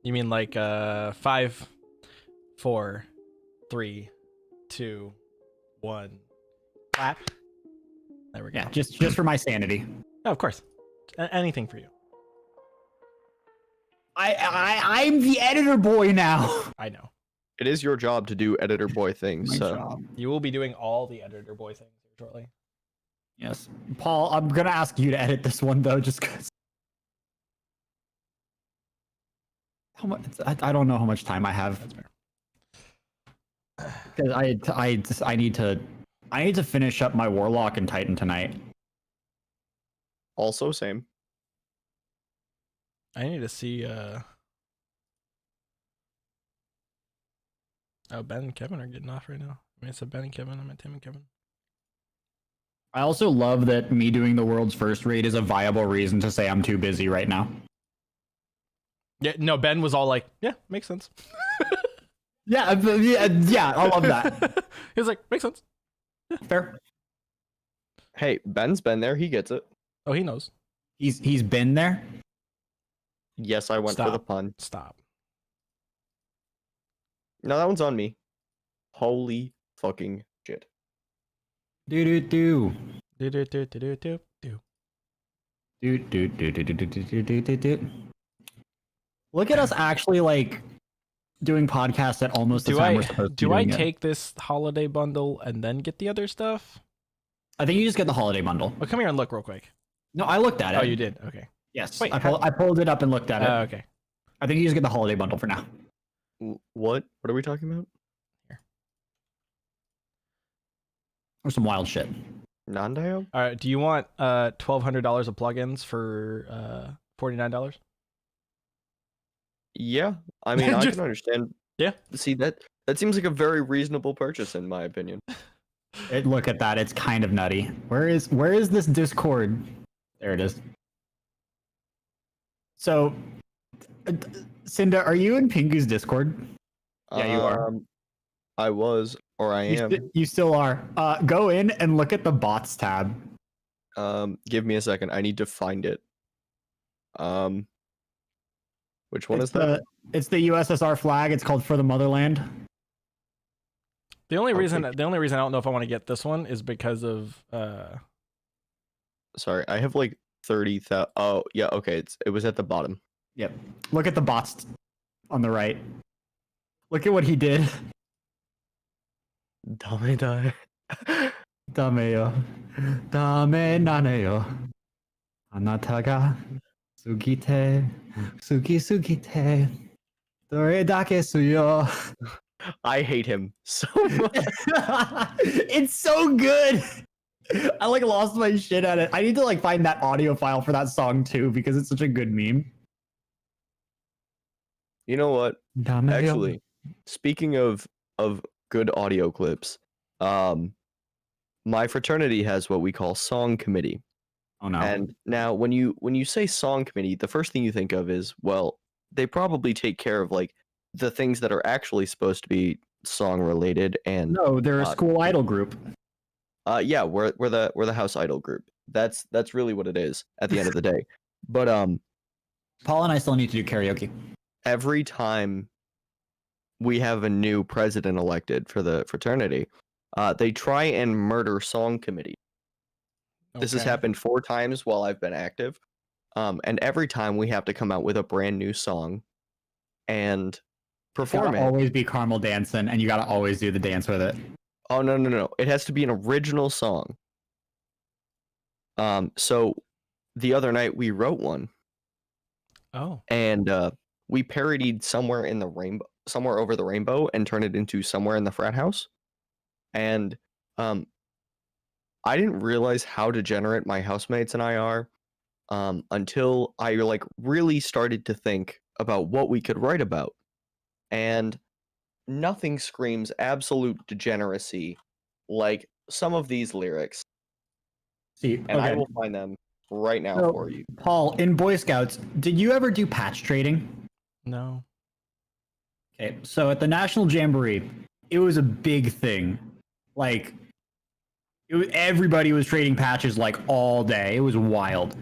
You mean like 5, 4, 3, 2, 1, clap. There we go. Yeah, just for my sanity. Oh, of course. Anything for you. I'm the editor boy now. I know. It is your job to do editor boy things. My So job. You will be doing all the editor boy things shortly. Yes, Paul. I'm gonna ask you to edit this one though, just because. How much? I don't know how much time I have. That's fair. Because I need to finish up my Warlock and Titan tonight. also same. I need to see oh, Ben and Kevin are getting off right now. I mean, it's a Ben and Kevin. I'm at Tim and Kevin. I also love that me doing the world's first raid is a viable reason to say I'm too busy right now. Yeah, no, Ben was all like, yeah, makes sense. Yeah, I love that. He was like, makes sense. Fair. Hey, Ben's been there. He gets it. Oh, he knows. He's been there. Yes, I went for the Stop. pun. Stop. No, that one's on me. Holy fucking shit. Do do do. Do do do do do do do. Do do do do do do do do do do. Look at us actually like doing podcasts at almost the Do time I we're supposed to be do I doing it. take this holiday bundle and then get the other stuff? I think you just get the holiday bundle. Oh, come here and look real quick. No, I looked at it. Oh, you did. Okay. Yes. Wait, I pulled it up and looked at it. Okay. I think you just get the holiday bundle for now. What? What are we talking about? Or some wild shit. Non-dio? All right. Do you want $1,200 of plugins for $49? Yeah. I mean, I Just- can understand. Yeah. See, that seems like a very reasonable purchase in my opinion. Look at that. It's kind of nutty. Where is this Discord? There it is. So, Cinda, are you in Pingu's Discord? Yeah, you are. I was, or I am. You still are. Go in and look at the bots tab. Give me a second. I need to find it. Which one is that? It's the USSR flag. It's called For the Motherland. The only Okay. reason I don't know if I want to get this one is because of Sorry, I have like 30,000. Oh, yeah, okay. It was at the bottom. Yep. Look at the bots on the right. Look at what he did. Dame die. Dameyo. Dame naneyo. Anata ga sugite. Sugite. Dore dake suyo. I hate him so much. It's so good. I like lost my shit at it. I need to like find that audio file for that song too because it's such a good meme. You know what? Dameyo. Actually, speaking of good audio clips, my fraternity has what we call song committee. Oh no. And now when you say song committee, the first thing you think of is, well, they probably take care of like the things that are actually supposed to be song related and No, they're a school idol group. yeah, we're the house idol group. That's really what it is at the end of the day. But Paul and I still need to do karaoke. every time we have a new president elected for the fraternity, they try and murder song committee. This has Okay. happened 4 times while I've been active. And every time we have to come out with a brand new song and It's perform gotta it. always be Carmel dancing, and you gotta always do the dance with it. Oh no. It has to be an original song. So the other night we wrote one Oh. and we parodied somewhere in the rainbow, somewhere over the rainbow, and turned it into somewhere in the frat house. And I didn't realize how degenerate my housemates and I are until I like really started to think about what we could write about. And nothing screams absolute degeneracy like some of these lyrics. See, And I okay. will find them right now So- for you. Paul, in Boy Scouts, did you ever do patch trading? No. Okay, so at the National Jamboree, it was a big thing. Like, everybody was trading patches like all day. It was wild.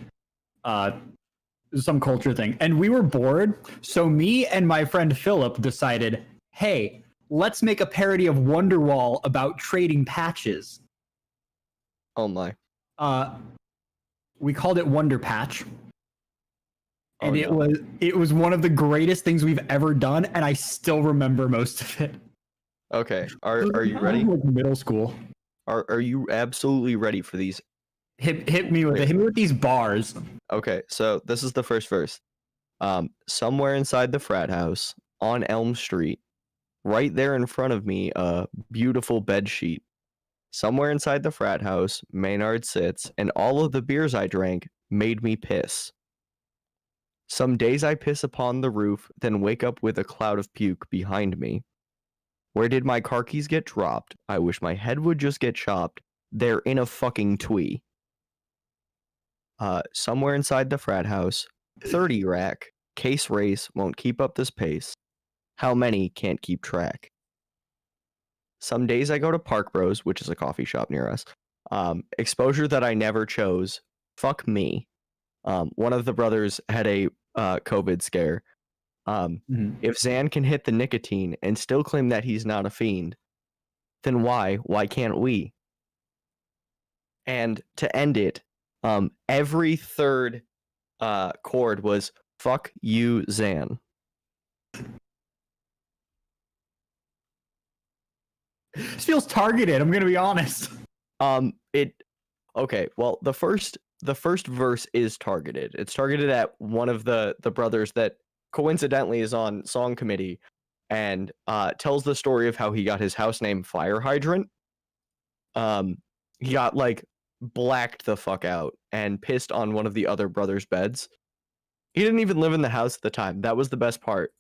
some culture thing, and we were bored. So me and my friend Philip decided, hey, let's make a parody of Wonderwall about trading patches. Oh my. We called it Wonder Patch. Oh, And no. it was one of the greatest things we've ever done, and I still remember most of it. Okay. Are you ready? Like middle school. Are you absolutely ready for these? Hit me with it. Hit me with these bars. Okay, so this is the first verse. Somewhere inside the frat house on Elm Street, right there in front of me, a beautiful bed sheet. Somewhere inside the frat house, Maynard sits, and all of the beers I drank made me piss. Some days I piss upon the roof, then wake up with a cloud of puke behind me. Where did my car keys get dropped? I wish my head would just get chopped. They're in a fucking twee. Somewhere inside the frat house, 30 rack, case race won't keep up this pace. How many can't keep track? Some days I go to Park Bros, which is a coffee shop near us. Exposure that I never chose. Fuck me. One of the brothers had a COVID scare. If Xan can hit the nicotine and still claim that he's not a fiend, then why can't we? And to end it, every third chord was fuck you, Xan. This feels targeted. I'm gonna be honest. Okay, well, the first verse is targeted. It's targeted at one of the brothers that coincidentally is on song committee and tells the story of how he got his house name Fire Hydrant. He got like blacked the fuck out and pissed on one of the other brothers' beds. He didn't even live in the house at the time. That was the best part.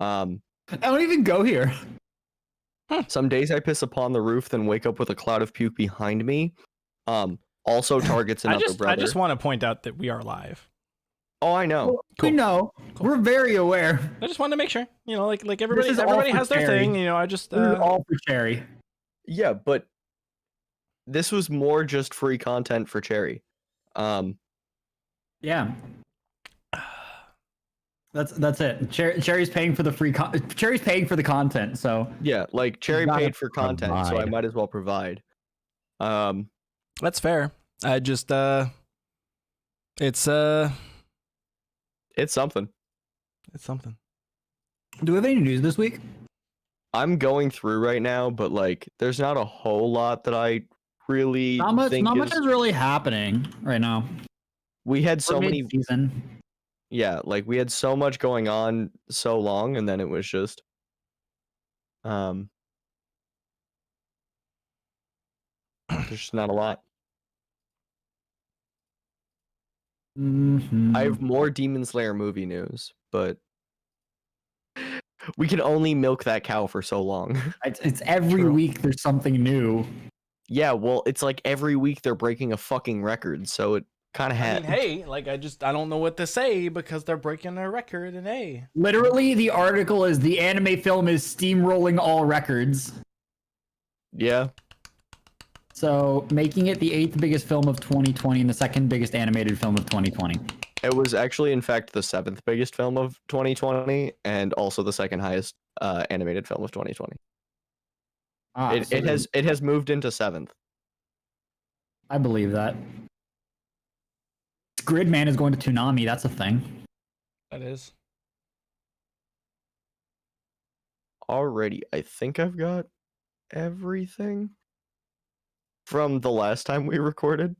I don't even go here. Some days I piss upon the roof, then wake up with a cloud of puke behind me. Also targets another brother. I just want to point out that we are live. Oh, I know. We know. Cool. We're very aware. I just wanted to make sure, like This everybody is all for has their Cherry. thing. I just This is all for Cherry. Yeah, but this was more just free content for Cherry. Yeah. That's it. Cherry's paying for the Cherry's paying for the content, so Yeah, like Cherry gotta paid for content, so I provide. might as well provide. that's fair. I just it's Something. something. do we have any news this week? I'm going through right now, but like, there's not a whole lot that I really Not much. think Not is. much is really happening right now. We had so We're many. mid-season. Yeah, like we had so much going on so long, and then it was just. There's just not a lot. Mhm. I have more Demon Slayer movie news, but we can only milk that cow for so long. It's every True. week there's something new. Yeah, well, it's like every week they're breaking a fucking record, so it kind of I had. mean, hey, like I don't know what to say because they're breaking their record, and hey, Literally, the article is the anime film is steamrolling all records. Yeah, So, making it the 8th biggest film of 2020 and the 2nd biggest animated film of 2020. it was actually, in fact, the 7th biggest film of 2020, and also the second highest animated film of 2020. It has moved into 7th. I believe that. Gridman is going to Toonami. That's a thing. that is. Alrighty, I think I've got everything from the last time we recorded.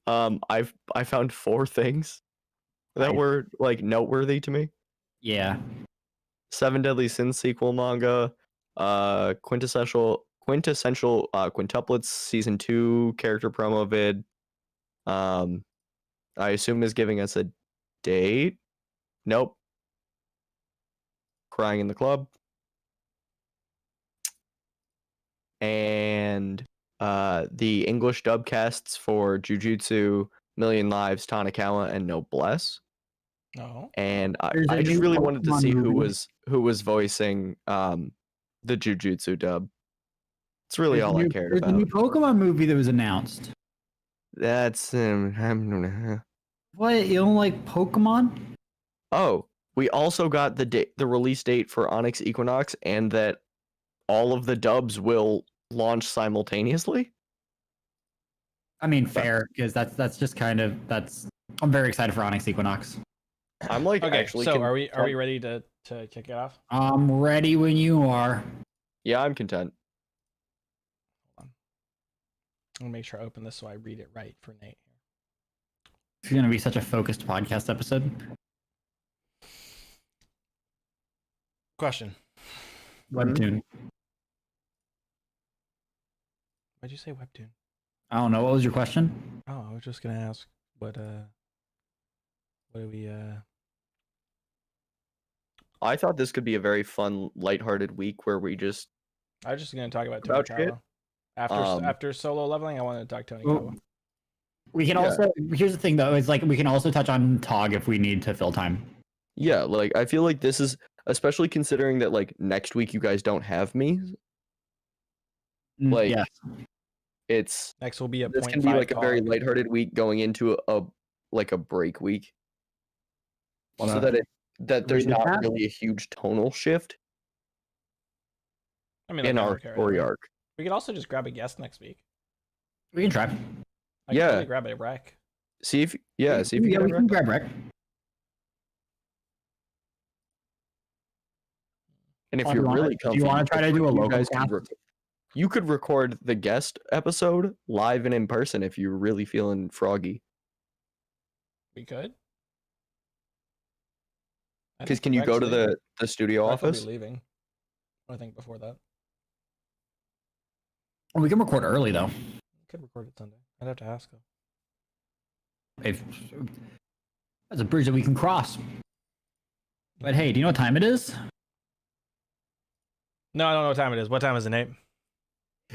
I found 4 things that were like noteworthy to me. Yeah. 7 Deadly Sins sequel manga, quintessential quintuplets season 2 character promo vid. I assume is giving us a date. Nope. Crying in the Club. And the English dub casts for Jujutsu, Million Lives, Tanakawa, and Noblesse. No. And There's a I just new really wanted to Pokemon see movie. who was voicing the Jujutsu dub. It's really all I cared There's a new about. Pokemon movie that was announced. That's What? You don't like Pokemon? Oh, we also got the release date for Onyx Equinox, and that all of the dubs will launch simultaneously. I mean, fair, because that's just kind of that's. I'm very excited for Onyx Equinox. I'm like Okay, actually. so are we ready to kick it off? I'm ready when you are. Yeah, I'm content. Hold on. I'm gonna make sure I open this so I read it right for Nate. It's gonna be such a focused podcast episode. Question. Webtoon. Why'd you say webtoon? I don't know. What was your question? Oh, I was just gonna ask what do we I thought this could be a very fun, lighthearted week where we just. I was just gonna talk about About Tony shit? Kawa. After solo leveling, I wanted to talk Tony Well, Kawa. We can Yeah. also. Here's the thing, though. Is like we can also touch on Tog if we need to fill time. Yeah, like I feel like this is especially considering that like next week you guys don't have me. Like, yeah. It's Next will be a this 0.5 can be like a very Tog. lighthearted week going into a break week, so Wanna that there's read the not chat? really a huge tonal shift I mean, in that our doesn't carry story over. arc. We could also just grab a guest next week. we can try. I could Yeah. totally grab a rec. See if see if you yeah, can we can grab Rick. and if Oh, you're really do you want to try to do a local cast? You could record the guest episode live and in person if you're really feeling froggy. We could. I Because think can you go to Rec's the studio leaving. Rec will be office? leaving. I think before that. We can record early though. Could record it Sunday. I'd have to ask though. If that's a bridge that we can cross. But hey, do you know what time it is? No, I don't know what time it is. What time is it, Nate?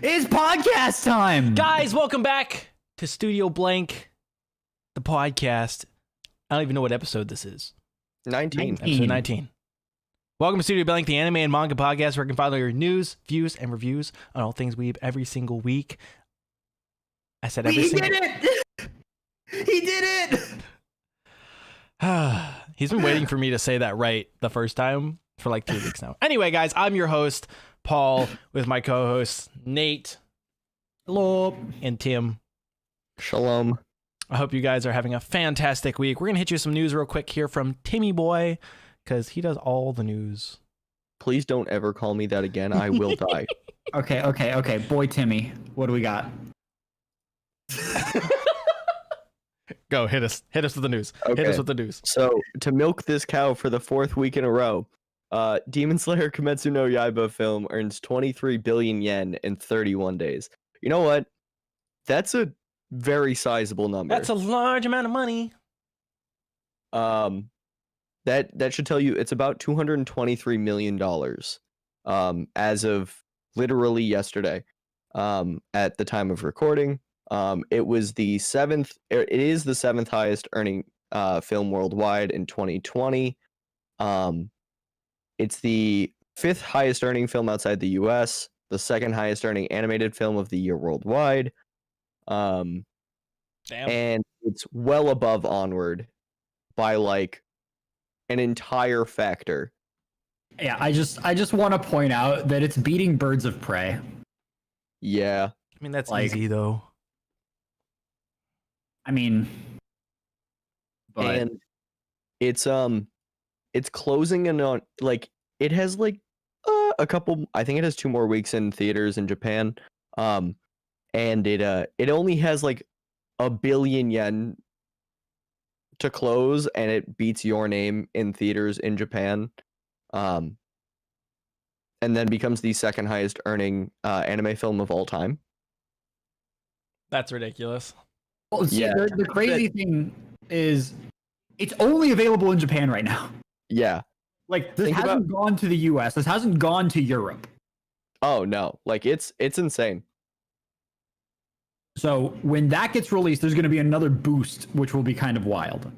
It's podcast time. Guys, welcome back to Studio Blank, the podcast. I don't even know what episode this is. 19. Episode 19. Welcome to Studio Blank, the anime and manga podcast where you can find all your news, views, and reviews on all things weeb every single week. I said every single did it! He did it! He's been waiting for me to say that right the first time for like 3 weeks now. Anyway, guys, I'm your host, Paul, with my co-hosts, Nate. Hello. And Tim. Shalom. I hope you guys are having a fantastic week. We're going to hit you with some news real quick here from Timmy Boy, because he does all the news. Please don't ever call me that again. I will die. Okay. Boy Timmy, what do we got? Go, hit us with the news. Hit us Okay. with the news. So, to milk this cow for the 4th week in a row, Demon Slayer Kimetsu no Yaiba film earns 23 billion yen in 31 days. You know what? That's a very sizable number. That's a large amount of money. That should tell you it's about $223 million as of literally yesterday at the time of recording. It is the 7th highest earning film worldwide in 2020. It's the 5th highest earning film outside the US, the 2nd highest earning animated film of the year worldwide. Damn. And it's well above Onward by like an entire factor. Yeah, I just want to point out that it's beating Birds of Prey. Yeah. I mean, that's like- easy, though. I mean, but And it's closing in on like it has like a couple, I think it has 2 more weeks in theaters in Japan. And it only has like 1 billion yen to close, and it beats Your Name in theaters in Japan. And then becomes the 2nd highest earning anime film of all time. That's ridiculous. well, see, yeah. the crazy thing is, it's only available in Japan right now. Yeah. Like this Think hasn't gone to the US. This hasn't gone to Europe. Oh no. Like it's insane. So when that gets released, there's going to be another boost, which will be kind of wild.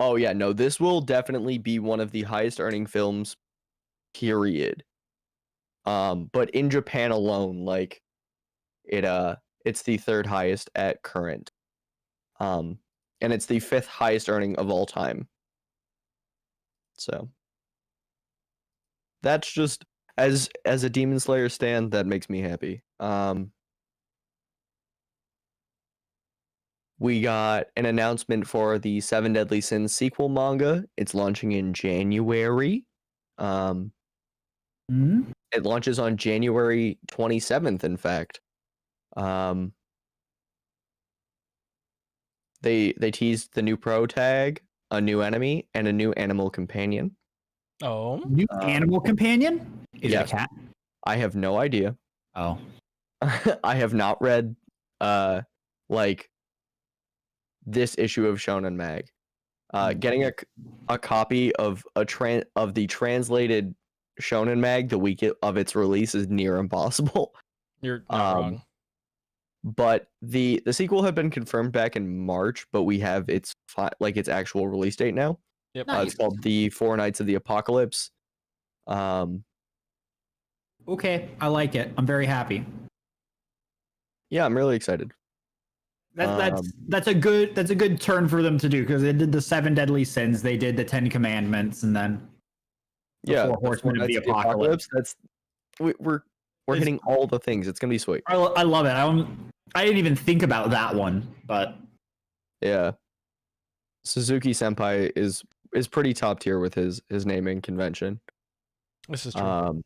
Oh yeah, no, this will definitely be one of the highest earning films, period. But in Japan alone, like it's the 3rd highest at current. and it's the 5th highest earning of all time. So that's just as a Demon Slayer stan, that makes me happy. We got an announcement for the Seven Deadly Sins sequel manga. It's launching in January. It launches on January 27th, in fact. They teased the new pro tag, a new enemy, and a new animal companion. Oh, New animal companion? Is yes. it a cat? I have no idea. Oh. I have not read like this issue of Shonen Mag. Getting a copy of the translated Shonen Mag the week of its release is near impossible. you're not wrong. But the sequel had been confirmed back in March, but we have its actual release date now. Yep. It's called The Four Knights of the Apocalypse. Okay, I like it. I'm very happy. Yeah, I'm really excited. That's a good turn for them to do, because they did the 7 Deadly Sins, they did the 10 Commandments, and then the 4 Horsemen of the Apocalypse. We're hitting all the things. It's gonna be sweet. I love it. I didn't even think about that one, but yeah, Suzuki Senpai is pretty top tier with his naming convention. This is true.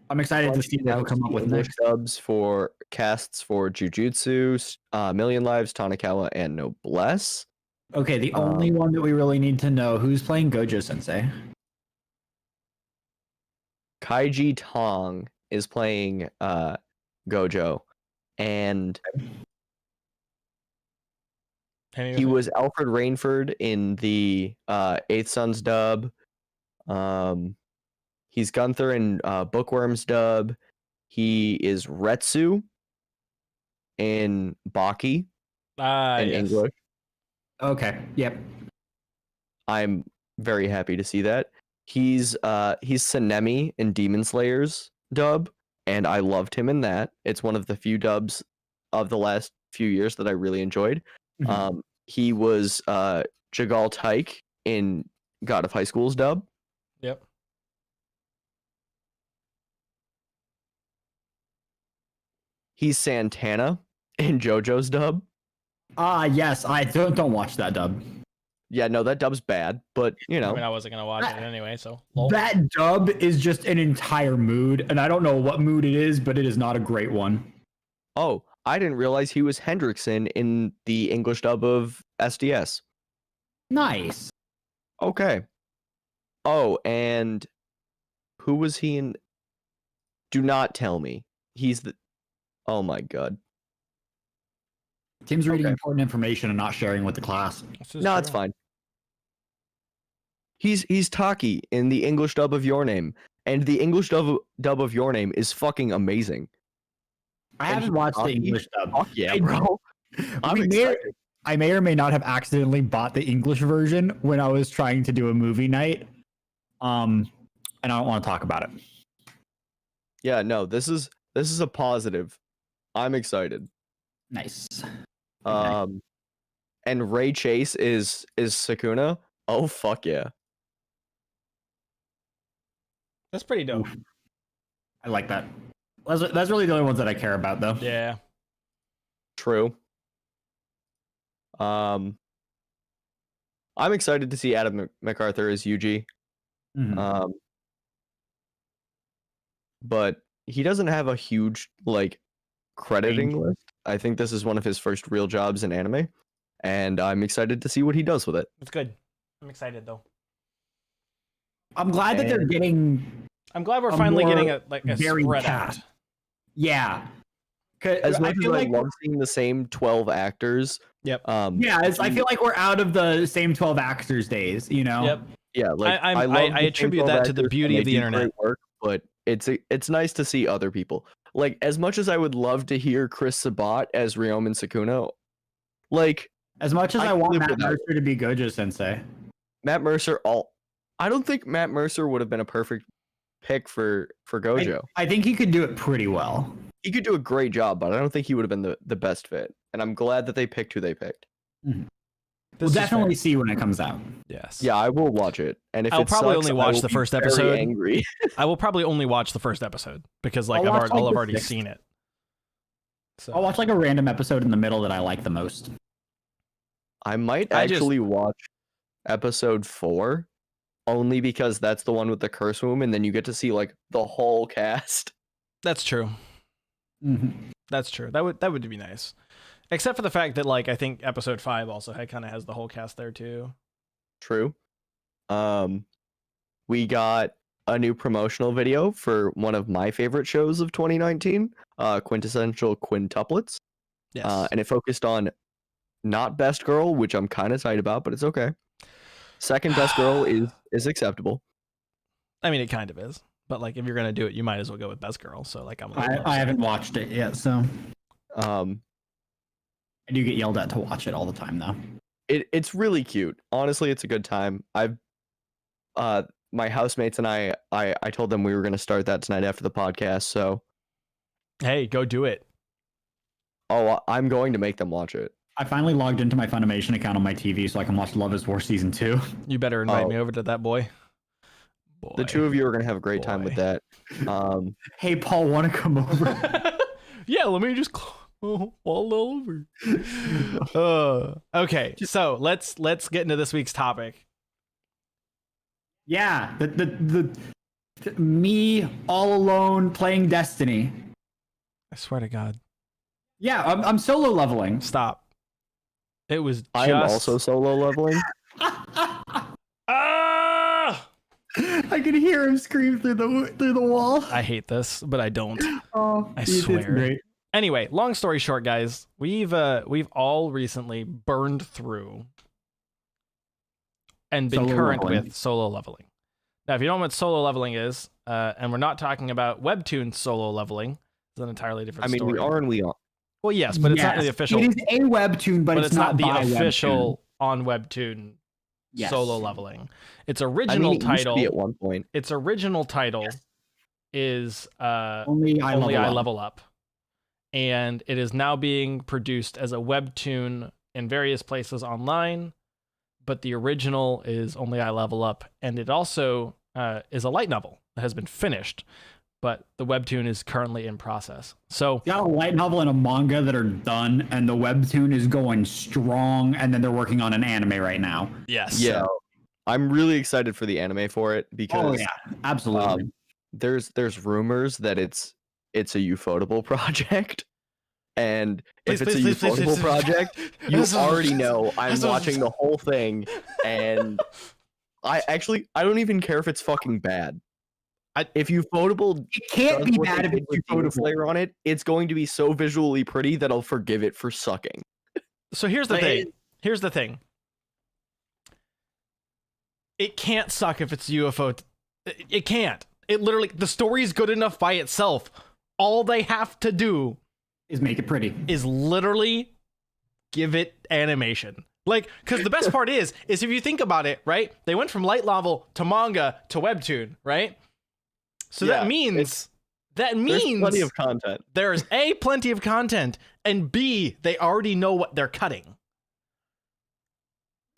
I'm excited to see what they'll come up with English next. subs for casts for Jujutsu, Million Lives, Tanakawa, and Noblesse. Okay, the only one that we really need to know, who's playing Gojo Sensei? Kaiji Tong is playing Gojo, and he was Alfred Rainford in the Eighth Sons dub. He's Gunther in Bookworm's dub. He is Retsu in Baki in English. Okay, yep. I'm very happy to see that. He's Sanemi in Demon Slayer's dub, and I loved him in that. It's one of the few dubs of the last few years that I really enjoyed. He was Jagal Tyke in God of High School's dub. Yep. He's Santana in JoJo's dub. Yes, I don't watch that dub. Yeah, no, that dub's bad, but you know. I mean, I wasn't gonna watch it anyway, so. That dub is just an entire mood, and I don't know what mood it is, but it is not a great one. Oh, I didn't realize he was Hendrickson in the English dub of SDS. Nice. Okay. Oh, and who was he in? Do not tell me. He's the. Oh my god. Tim's reading important information and not sharing with the class. No, it's fine. He's Taki in the English dub of Your Name, and the English dub of Your Name is fucking amazing. I haven't watched the English dub. Fuck yeah, bro. I'm excited. I may or may not have accidentally bought the English version when I was trying to do a movie night. And I don't want to talk about it. Yeah, no, this is a positive. I'm excited. Nice. And Ray Chase is Sukuna. Oh fuck yeah. That's pretty dope. I like that. That's really the only ones that I care about, though. Yeah. True. I'm excited to see Adam MacArthur as Yuji. Mm-hmm. But he doesn't have a huge crediting list. I think this is one of his first real jobs in anime, and I'm excited to see what he does with it. It's good. I'm excited though. I'm glad that they're getting. I'm glad we're finally getting a spread cast. out. Yeah. As much as I love seeing the same 12 actors. Yep. I feel like we're out of the same 12 actors days, you know? Yep. Yeah, I attribute that to the beauty of the internet. Work, but it's nice to see other people. As much as I would love to hear Chris Sabat as Ryomen Sukuna, as much as I want Matt Mercer to be Gojo Sensei. Matt Mercer, I don't think Matt Mercer would have been a perfect pick for Gojo. I think he could do it pretty well. He could do a great job, but I don't think he would have been the best fit. And I'm glad that they picked who they picked. Mm-hmm. We'll This is definitely fair. see when it comes out. Yes. Yeah, I will watch it. And if I'll it probably sucks, only I watch will the be first very episode. Angry. I will probably only watch the first episode because like I'll watch, I'll like, have the already sixth. seen it. So I'll watch like a random episode in the middle that I like the most. I might I just- actually watch episode 4 only because that's the one with the curse womb, and then you get to see like the whole cast. that's true. Mhm. That's true. That would be nice. Except for the fact that like I think episode 5 also kind of has the whole cast there too. True. We got a new promotional video for one of my favorite shows of 2019, Quintessential Quintuplets. Yes. And it focused on not best girl, which I'm kind of tight about, but it's okay. Second best girl is acceptable. I mean it kind of is. But like if you're going to do it, you might as well go with Best Girl. So like I'm I haven't watched it yet, so Um, I do get yelled at to watch it all the time, though. it's really cute. Honestly, it's a good time. My housemates and I told them we were gonna start that tonight after the podcast. So, Hey, go do it. I'm going to make them watch it. I finally logged into my Funimation account on my TV so I can watch Love is War Season 2. You better invite Oh. me over to that boy. The two of you are gonna have a great time with Boy. that. Hey, Paul, want to come over? Yeah, let me just all over. Okay, so let's get into this week's topic. Yeah, the me all alone playing Destiny. I swear to God, Yeah, I'm solo leveling. stop. It was just. I am also solo leveling. Ah! I can hear him scream through the wall. I hate this, but I don't. Oh, I it's swear. great. Anyway, long story short, guys, we've all recently burned through and been Solo current leveling. with solo leveling. Now, if you don't know what solo leveling is, and we're not talking about Webtoon solo leveling, it's an entirely different I mean, story. we are and we aren't. Well, yes, but it's not the Yes, official. It is a webtoon, but it's not the by official on Webtoon Yes. solo leveling. Its I original mean, it used to title. be at one point. Its original title is Webtoon. Only I Only level I up. Level Up. And it is now being produced as a webtoon in various places online, but the original is Only I Level Up, and it also is a light novel that has been finished, but the webtoon is currently in process. So Got a light novel and a manga that are done, and the webtoon is going strong, and then they're working on an anime right now. yes, Yeah, I'm really excited for the anime for it because Oh yeah, absolutely. there's rumors that it's a Ufotable project, and if Please, it's please, a please, please, Ufotable please. project, you already know I'm watching the whole thing, and I don't even care if it's fucking bad. If Ufotable It can't does be what they bad if did it's with Demon Ufotable. Slayer on it, it's going to be so visually pretty that I'll forgive it for sucking. So here's the Like, thing. Here's the thing. It can't suck if it's UFO. It can't. It literally, the story is good enough by itself. All they have to do Is make it pretty. is literally give it animation. Like, because the best part is if you think about it, right? They went from light novel to manga to webtoon, right? So Yeah, that means There's plenty of content. there's A, plenty of content, and B, they already know what they're cutting.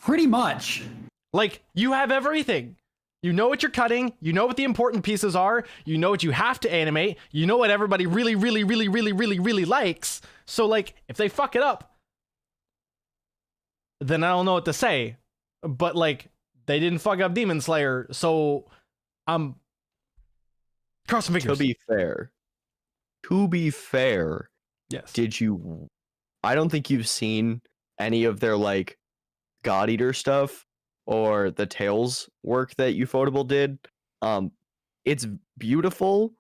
Pretty much. Like, you have everything. You know what you're cutting. You know what the important pieces are. You know what you have to animate. You know what everybody really, really, really, really, really, really likes. So, like, if they fuck it up, then I don't know what to say. But, like, they didn't fuck up Demon Slayer, so I'm crossing fingers. To be fair, Yes. I don't think you've seen any of their like God Eater stuff or the Tales work that Ufotable did. It's beautiful,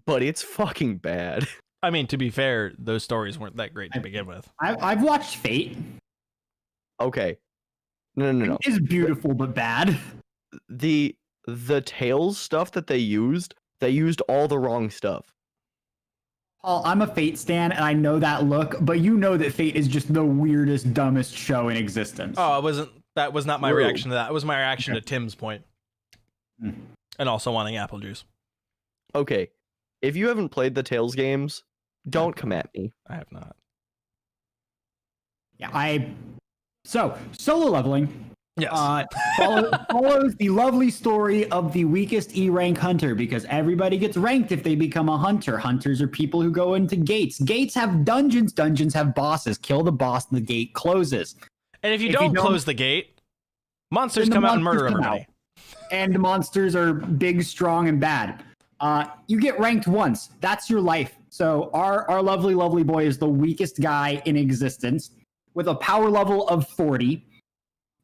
but it's fucking bad. I mean, to be fair, those stories weren't that great to begin with. I've watched Fate. Okay. No. It's beautiful but bad. The Tales stuff that they used all the wrong stuff. Paul, I'm a Fate stan, and I know that look, but you know that Fate is just the weirdest, dumbest show in existence. Oh, that was not my True. reaction to that. It was my reaction to Tim's point. Mm. And also wanting apple juice. Okay. If you haven't played the Tales games, don't come at me. I have not. Yeah, I So solo leveling Yes. follows the lovely story of the weakest E rank hunter, because everybody gets ranked if they become a hunter. Hunters are people who go into gates. Gates have dungeons. Dungeons have bosses. Kill the boss, and the gate closes. And if you don't close the gate, monsters Then the come out and monsters murder come everybody. And monsters are big, strong, and bad. You get ranked once. That's your life. So our lovely, lovely boy is the weakest guy in existence with a power level of 40.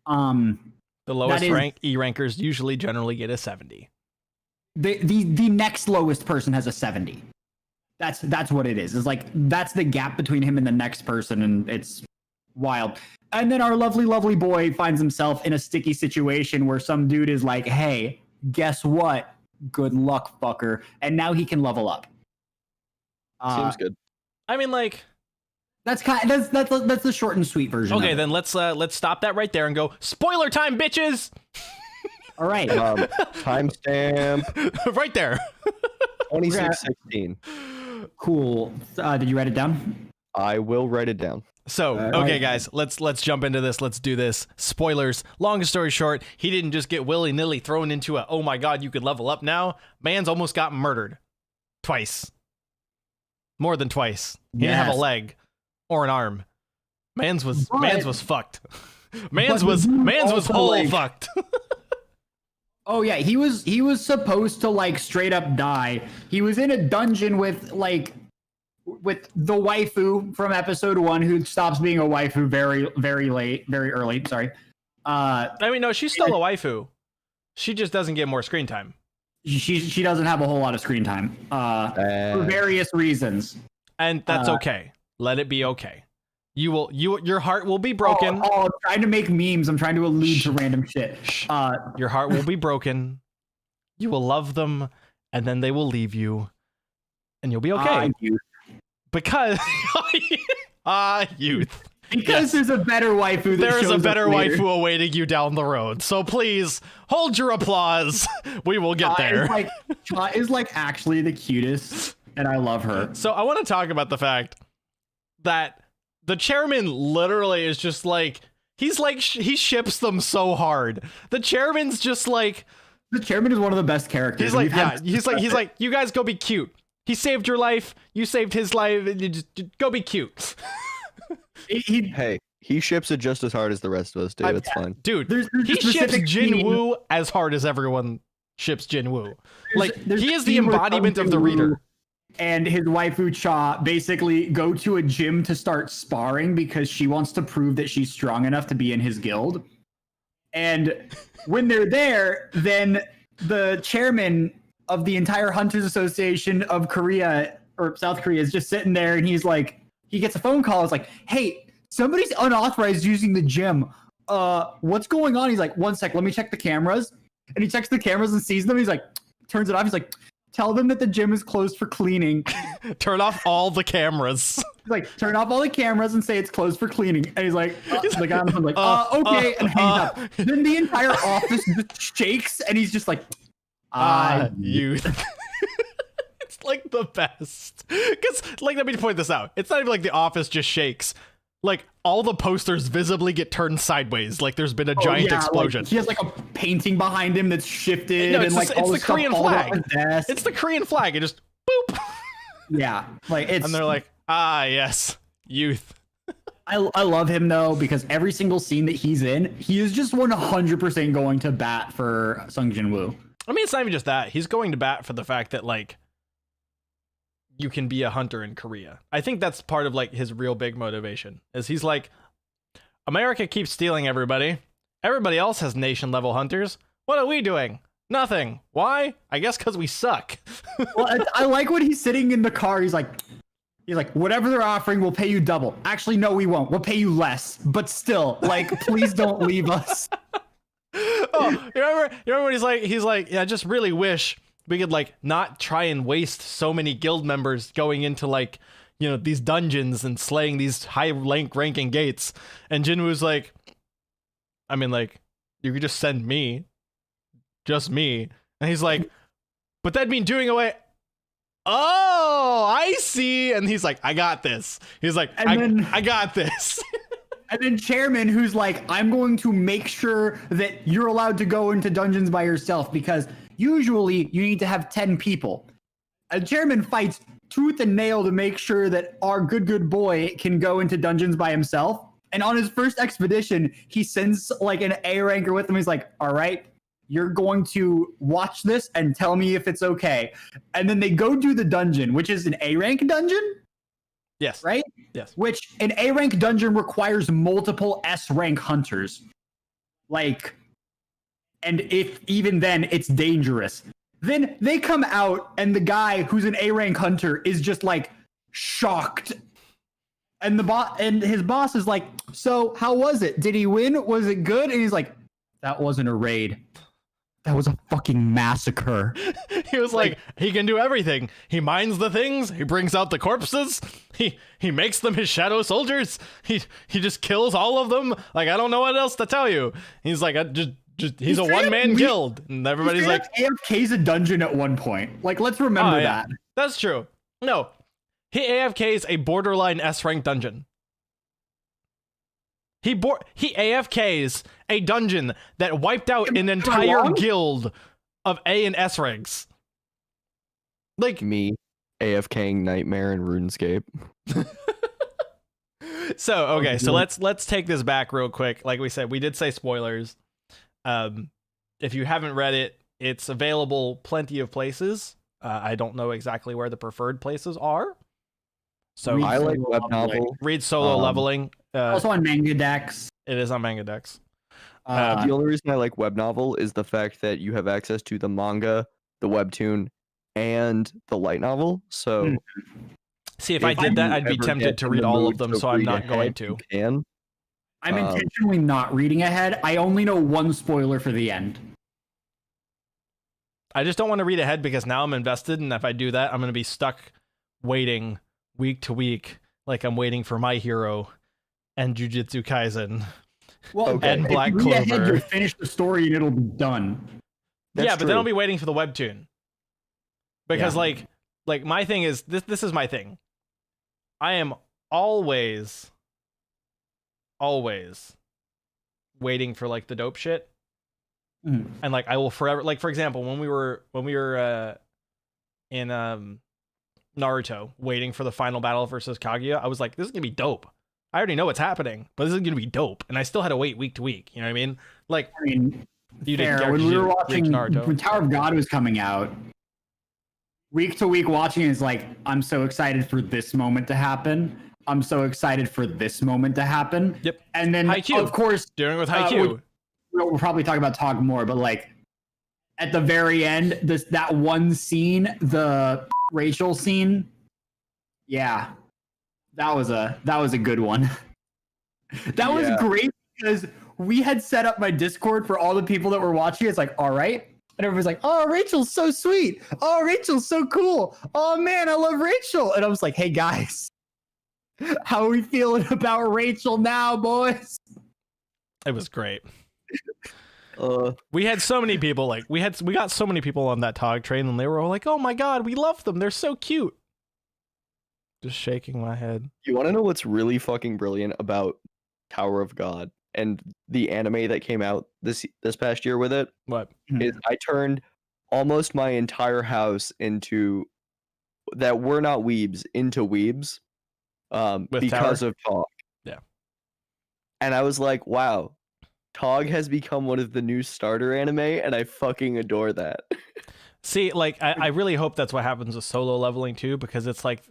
The lowest that is- rank E rankers usually generally get a 70. The next lowest person has a 70. That's what it is. It's like that's the gap between him and the next person, and it's wild. And then our lovely, lovely boy finds himself in a sticky situation where some dude is like, "Hey, guess what? Good luck, fucker." And now he can level up. Seems good. I mean, like, That's the short and sweet version. okay, of it. then let's stop that right there and go spoiler time, bitches. All right. Timestamp Right there. 2616. Cool. Did you write it down? I will write it down. So, okay, guys, let's jump into this. Let's do this. Spoilers. Long story short, he didn't just get willy-nilly thrown into a, oh my god, you could level up now. Man's almost got murdered. Twice. More than twice. He didn't have a Yes. leg or an arm. Man's was But- fucked. Man's but was the dude whole also, like- fucked. Oh yeah, he was supposed to like straight up die. He was in a dungeon with the waifu from episode 1, who stops being a waifu very early. Sorry. I mean, no, she's still a waifu. She just doesn't get more screen time. She doesn't have a whole lot of screen time for various reasons. And that's okay. Let it be okay. Your heart will be broken. Oh, I'm trying to make memes. I'm trying to allude to random shit. Your heart will be broken. You will love them, and then they will leave you, and you'll be okay. Youth. Because youth. Because there's a better waifu. That There is a shows up better later. waifu awaiting you down the road. So please hold your applause. We will get there. Cha is like actually the cutest, and I love her. So I want to talk about the fact that the chairman literally is just like, he ships them so hard. The chairman's just like, The chairman is one of the best characters. he's like, yeah, he's like, you guys go be cute. He saved your life. You saved his life. You just go be cute. Hey, he ships it just as hard as the rest of us do. It's fine. Dude, There's he a ships specific Jin scene- Woo as hard as everyone ships Jin Woo. Like, there's he a is the scene where embodiment of the Sung Jin Woo reader. And his waifu Cha basically go to a gym to start sparring because she wants to prove that she's strong enough to be in his guild. And when they're there, then the chairman of the entire Hunters Association of Korea or South Korea is just sitting there, and he's like, he gets a phone call. It's like, hey, somebody's unauthorized using the gym. What's going on? He's like, 1 sec, let me check the cameras. And he checks the cameras and sees them. He's like, turns it off. He's like, tell them that the gym is closed for cleaning. Turn off all the cameras. He's like, turn off all the cameras and say it's closed for cleaning. And he's like, the guy on the phone like, okay, and hangs up. Then the entire office just shakes, and he's just like, Youth. It's like the best. Because, like, let me point this out. It's not even like the office just shakes. Like, all the posters visibly get turned sideways. Like, there's been a giant explosion. Like, he has like a painting behind him that's shifted, No, and it's like the, all it's the the Korean stuff falls off flag. his desk. It's the Korean flag. It just boop. Yeah, like it's. And they're like, yes, youth. I love him though, because every single scene that he's in, he is just 100% going to bat for Sung Jin Woo. I mean, it's not even just that. He's going to bat for the fact that, like, you can be a hunter in Korea. I think that's part of, like, his real big motivation. Is he's like, America keeps stealing everybody. Everybody else has nation-level hunters. What are we doing? Nothing. Why? I guess because we suck. Well, I like when he's sitting in the car. He's like, whatever they're offering, we'll pay you double. Actually, no, we won't. We'll pay you less. But still, like, please don't leave us. Oh, you remember when he's like, yeah, I just really wish we could, like, not try and waste so many guild members going into, like, you know, these dungeons and slaying these high ranking gates. And Jinwoo's like, I mean, like, you could just send me, just me. And he's like, but that'd mean doing away. Oh, I see. And he's like, I got this. He's like, And then- I got this. And then chairman, who's like, I'm going to make sure that you're allowed to go into dungeons by yourself because usually you need to have 10 people. A chairman fights tooth and nail to make sure that our good boy can go into dungeons by himself. And on his first expedition, he sends like an A ranker with him. He's like, all right, you're going to watch this and tell me if it's okay. And then they go do the dungeon, which is an A rank dungeon. Yes. Right? Yes. Which an A rank dungeon requires multiple S rank hunters. Like, and if even then it's dangerous. Then they come out and the guy who's an A rank hunter is just like shocked. And his boss is like, so how was it? Did he win? Was it good? And he's like, that wasn't a raid. That was a fucking massacre. He was like, he can do everything. He mines the things. He brings out the corpses. He makes them his shadow soldiers. He just kills all of them. Like, I don't know what else to tell you. He's like, he's a one-man guild. And everybody's like, AFK's a dungeon at one point. Like, let's remember that. That's true. No, he AFK's a borderline S rank dungeon. He AFK's a dungeon that wiped out an entire guild of A and S ranks. Like me, AFKing Nightmare and RuneScape. So okay, so let's take this back real quick. Like we said, we did say spoilers. If you haven't read it, it's available plenty of places. I don't know exactly where the preferred places are. So I like web novel. Read Solo Leveling. Also on MangaDex. It is on MangaDex. The only reason I like web novel is the fact that you have access to the manga, the webtoon, and the light novel. So, see, if I did that, I'd be tempted to read all of them. So I'm not going to. I'm intentionally not reading ahead. I only know one spoiler for the end. I just don't want to read ahead because now I'm invested, and if I do that, I'm going to be stuck waiting week to week, like I'm waiting for My Hero and Jujutsu Kaisen. Well, and Black if you read Clover. ahead, you'll finish the story and it'll be done. Yeah, but then I'll be waiting for the webtoon. Because like my thing is this is my thing. I am always waiting for like the dope shit. And like I will forever, like for example, when we were in Naruto waiting for the final battle versus Kaguya, I was like, this is gonna be dope. I already know what's happening, but this is gonna be dope. And I still had to wait week to week. You know what I mean? Like, you didn't when we were watching Naruto. When Tower of God was coming out, week to week watching is like, I'm so excited for this moment to happen. I'm so excited for this moment to happen. Yep. And then Haikyuu. of course, Doing it with Haikyuu. We'll probably talk about Tog more, but like at the very end, that one scene, the Rachel scene, yeah, that was a good one. That was great because we had set up my Discord for all the people that were watching. It's like, all right. And everybody's like, oh, Rachel's so sweet. Oh, Rachel's so cool. Oh, man, I love Rachel. And I was like, hey, guys, how are we feeling about Rachel now, boys? It was great. We had so many people, like, we got so many people on that Tog train, and they were all like, oh, my God, we love them. They're so cute. Just shaking my head. You want to know what's really fucking brilliant about Tower of God and the anime that came out this past year with it? What? Is I turned almost my entire house into that were not weebs into weebs because of Tog. Yeah. And I was like, wow, Tog has become one of the new starter anime, and I fucking adore that. See, like, I really hope that's what happens with Solo Leveling too, because it's like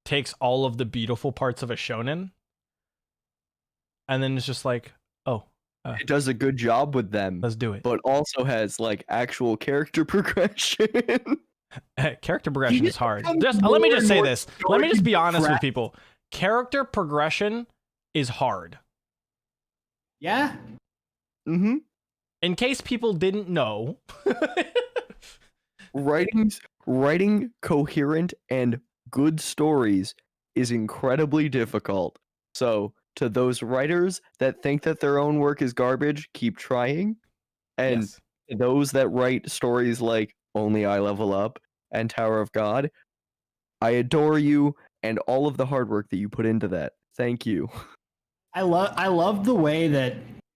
takes all of the beautiful parts of a shonen, and then it's just like, oh, it does a good job with them. Let's do it. But also has like actual character progression. Character progression is hard. Let me just say this. Let me just be honest with people. Character progression is hard. Yeah. Mm-hmm. In case people didn't know. Writing coherent and good stories is incredibly difficult. So to those writers that think that their own work is garbage, keep trying. And Yes. those that write stories like Only I Level Up and Tower of God, I adore you and all of the hard work that you put into that. Thank you. I love the way that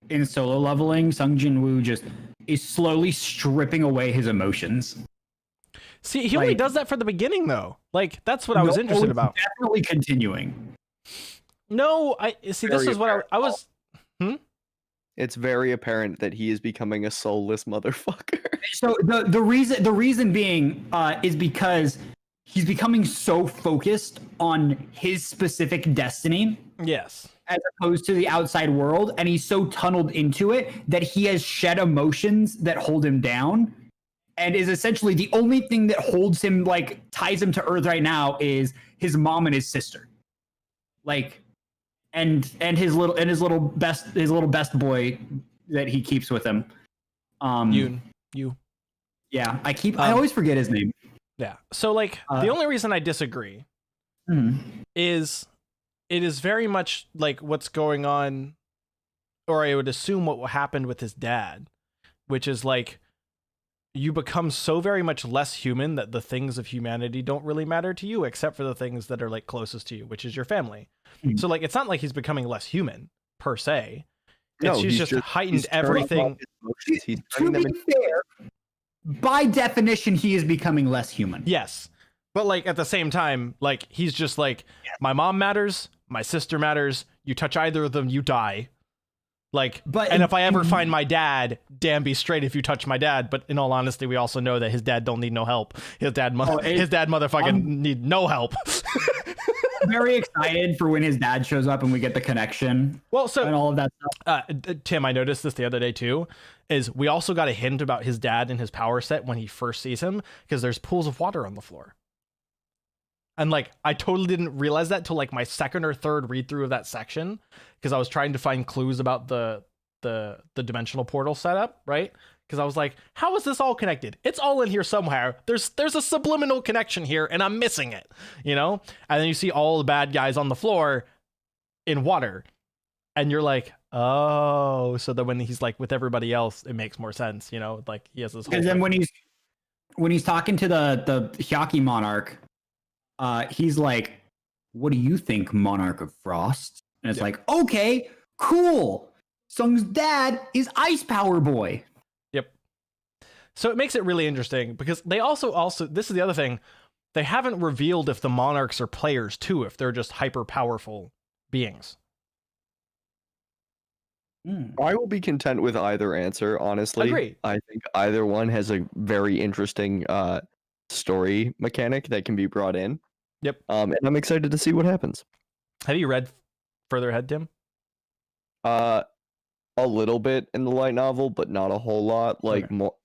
in solo leveling, Sung Jin Woo just is slowly stripping away his emotions. See, he only Like- does that for the beginning, though. Like, that's what I was No, interested it's about. Definitely continuing. No, I see. This Very is what I was. It's very apparent that he is becoming a soulless motherfucker. So the reason being is because he's becoming so focused on his specific destiny Yes. as opposed to the outside world, and he's so tunneled into it that he has shed emotions that hold him down, and is essentially the only thing that holds him, like ties him to Earth right now, is his mom and his sister, like, and his little best boy that he keeps with him. You. Yeah, I always forget his name. Yeah. So, like, the only reason I disagree is it is very much like what's going on, or I would assume what happened with his dad, which is like you become so very much less human that the things of humanity don't really matter to you except for the things that are like closest to you, which is your family. So like it's not like he's becoming less human per se. He's just heightened he's turning everything. off his emotions. He's To turning them be into fair, by definition, he is becoming less human. Yes. But like at the same time, like he's just like, my mom matters, my sister matters, you touch either of them, you die. Like, and if I ever find my dad, damn be straight if you touch my dad. But in all honesty, we also know that his dad don't need no help. His dad motherfucking need no help. Very excited for when his dad shows up and we get the connection. Well, so and all of that stuff. Tim, I noticed this the other day too, is we also got a hint about his dad and his power set when he first sees him, because there's pools of water on the floor. And like, I totally didn't realize that till like my second or third read through of that section, because I was trying to find clues about the dimensional portal setup, right? Because I was like, how is this all connected? It's all in here somewhere. There's a subliminal connection here, and I'm missing it, you know? And then you see all the bad guys on the floor in water, and you're like, oh, so that when he's like with everybody else, it makes more sense, you know? Like he has this whole And then thing. when he's talking to the Hyaki monarch, he's like, "What do you think, Monarch of Frost?" And it's like, "Okay, cool. Sung's dad is Ice Power Boy." Yep. So it makes it really interesting because they also this is the other thing, they haven't revealed if the monarchs are players too, if they're just hyper powerful beings. I will be content with either answer, honestly. Agreed. I think either one has a very interesting story mechanic that can be brought in. Yep. And I'm excited to see what happens. Have you read further ahead, Tim? A little bit in the light novel, but not a whole lot. Like Okay. more,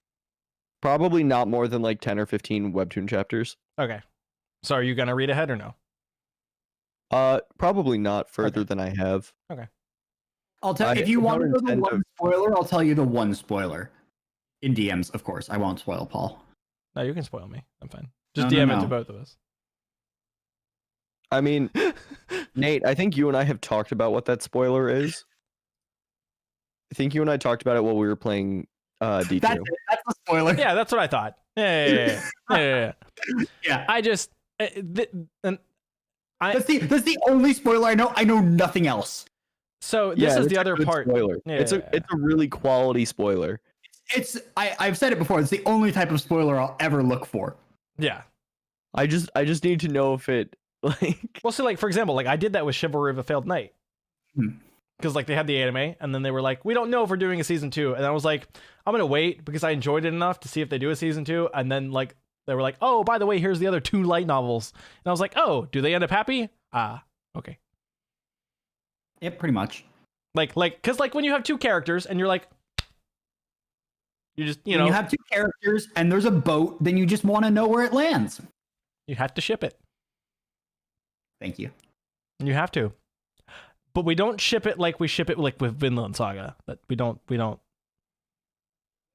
probably not more than like 10 or 15 webtoon chapters. Okay. So are you gonna read ahead or no? Probably not further than I have. I'll tell I if you want to don't know the intend one to- spoiler. I'll tell you the one spoiler. In DMs, of course. I won't spoil Paul. No, you can spoil me. I'm fine. Just No, no, DM it no. to both of us. I mean, Nate, I think you and I have talked about what that spoiler is. I think you and I talked about it while we were playing D2. That's it. That's the spoiler. Yeah, that's what I thought. Yeah. Yeah. I just That's the only spoiler I know. I know nothing else. so this is it's the a other good part. Spoiler. It's Yeah. a really quality spoiler. I've said it before. It's the only type of spoiler I'll ever look for. Yeah. I just need to know if it like Well, so like for example, like I did that with Chivalry of a Failed Knight. Hmm. Because like they had the anime, and then they were like, we don't know if we're doing a season 2. And I was like, I'm gonna wait because I enjoyed it enough to see if they do a season 2. And then like they were like, oh, by the way, here's the other 2 light novels. And I was like, oh, do they end up happy? Okay. Yeah, pretty much. Because like when you have 2 characters and you're like, you just When you have 2 characters and there's a boat, then you just want to know where it lands. you have to ship it. Thank you. You have to. But we don't ship it like we ship it like with Vinland Saga. That we don't.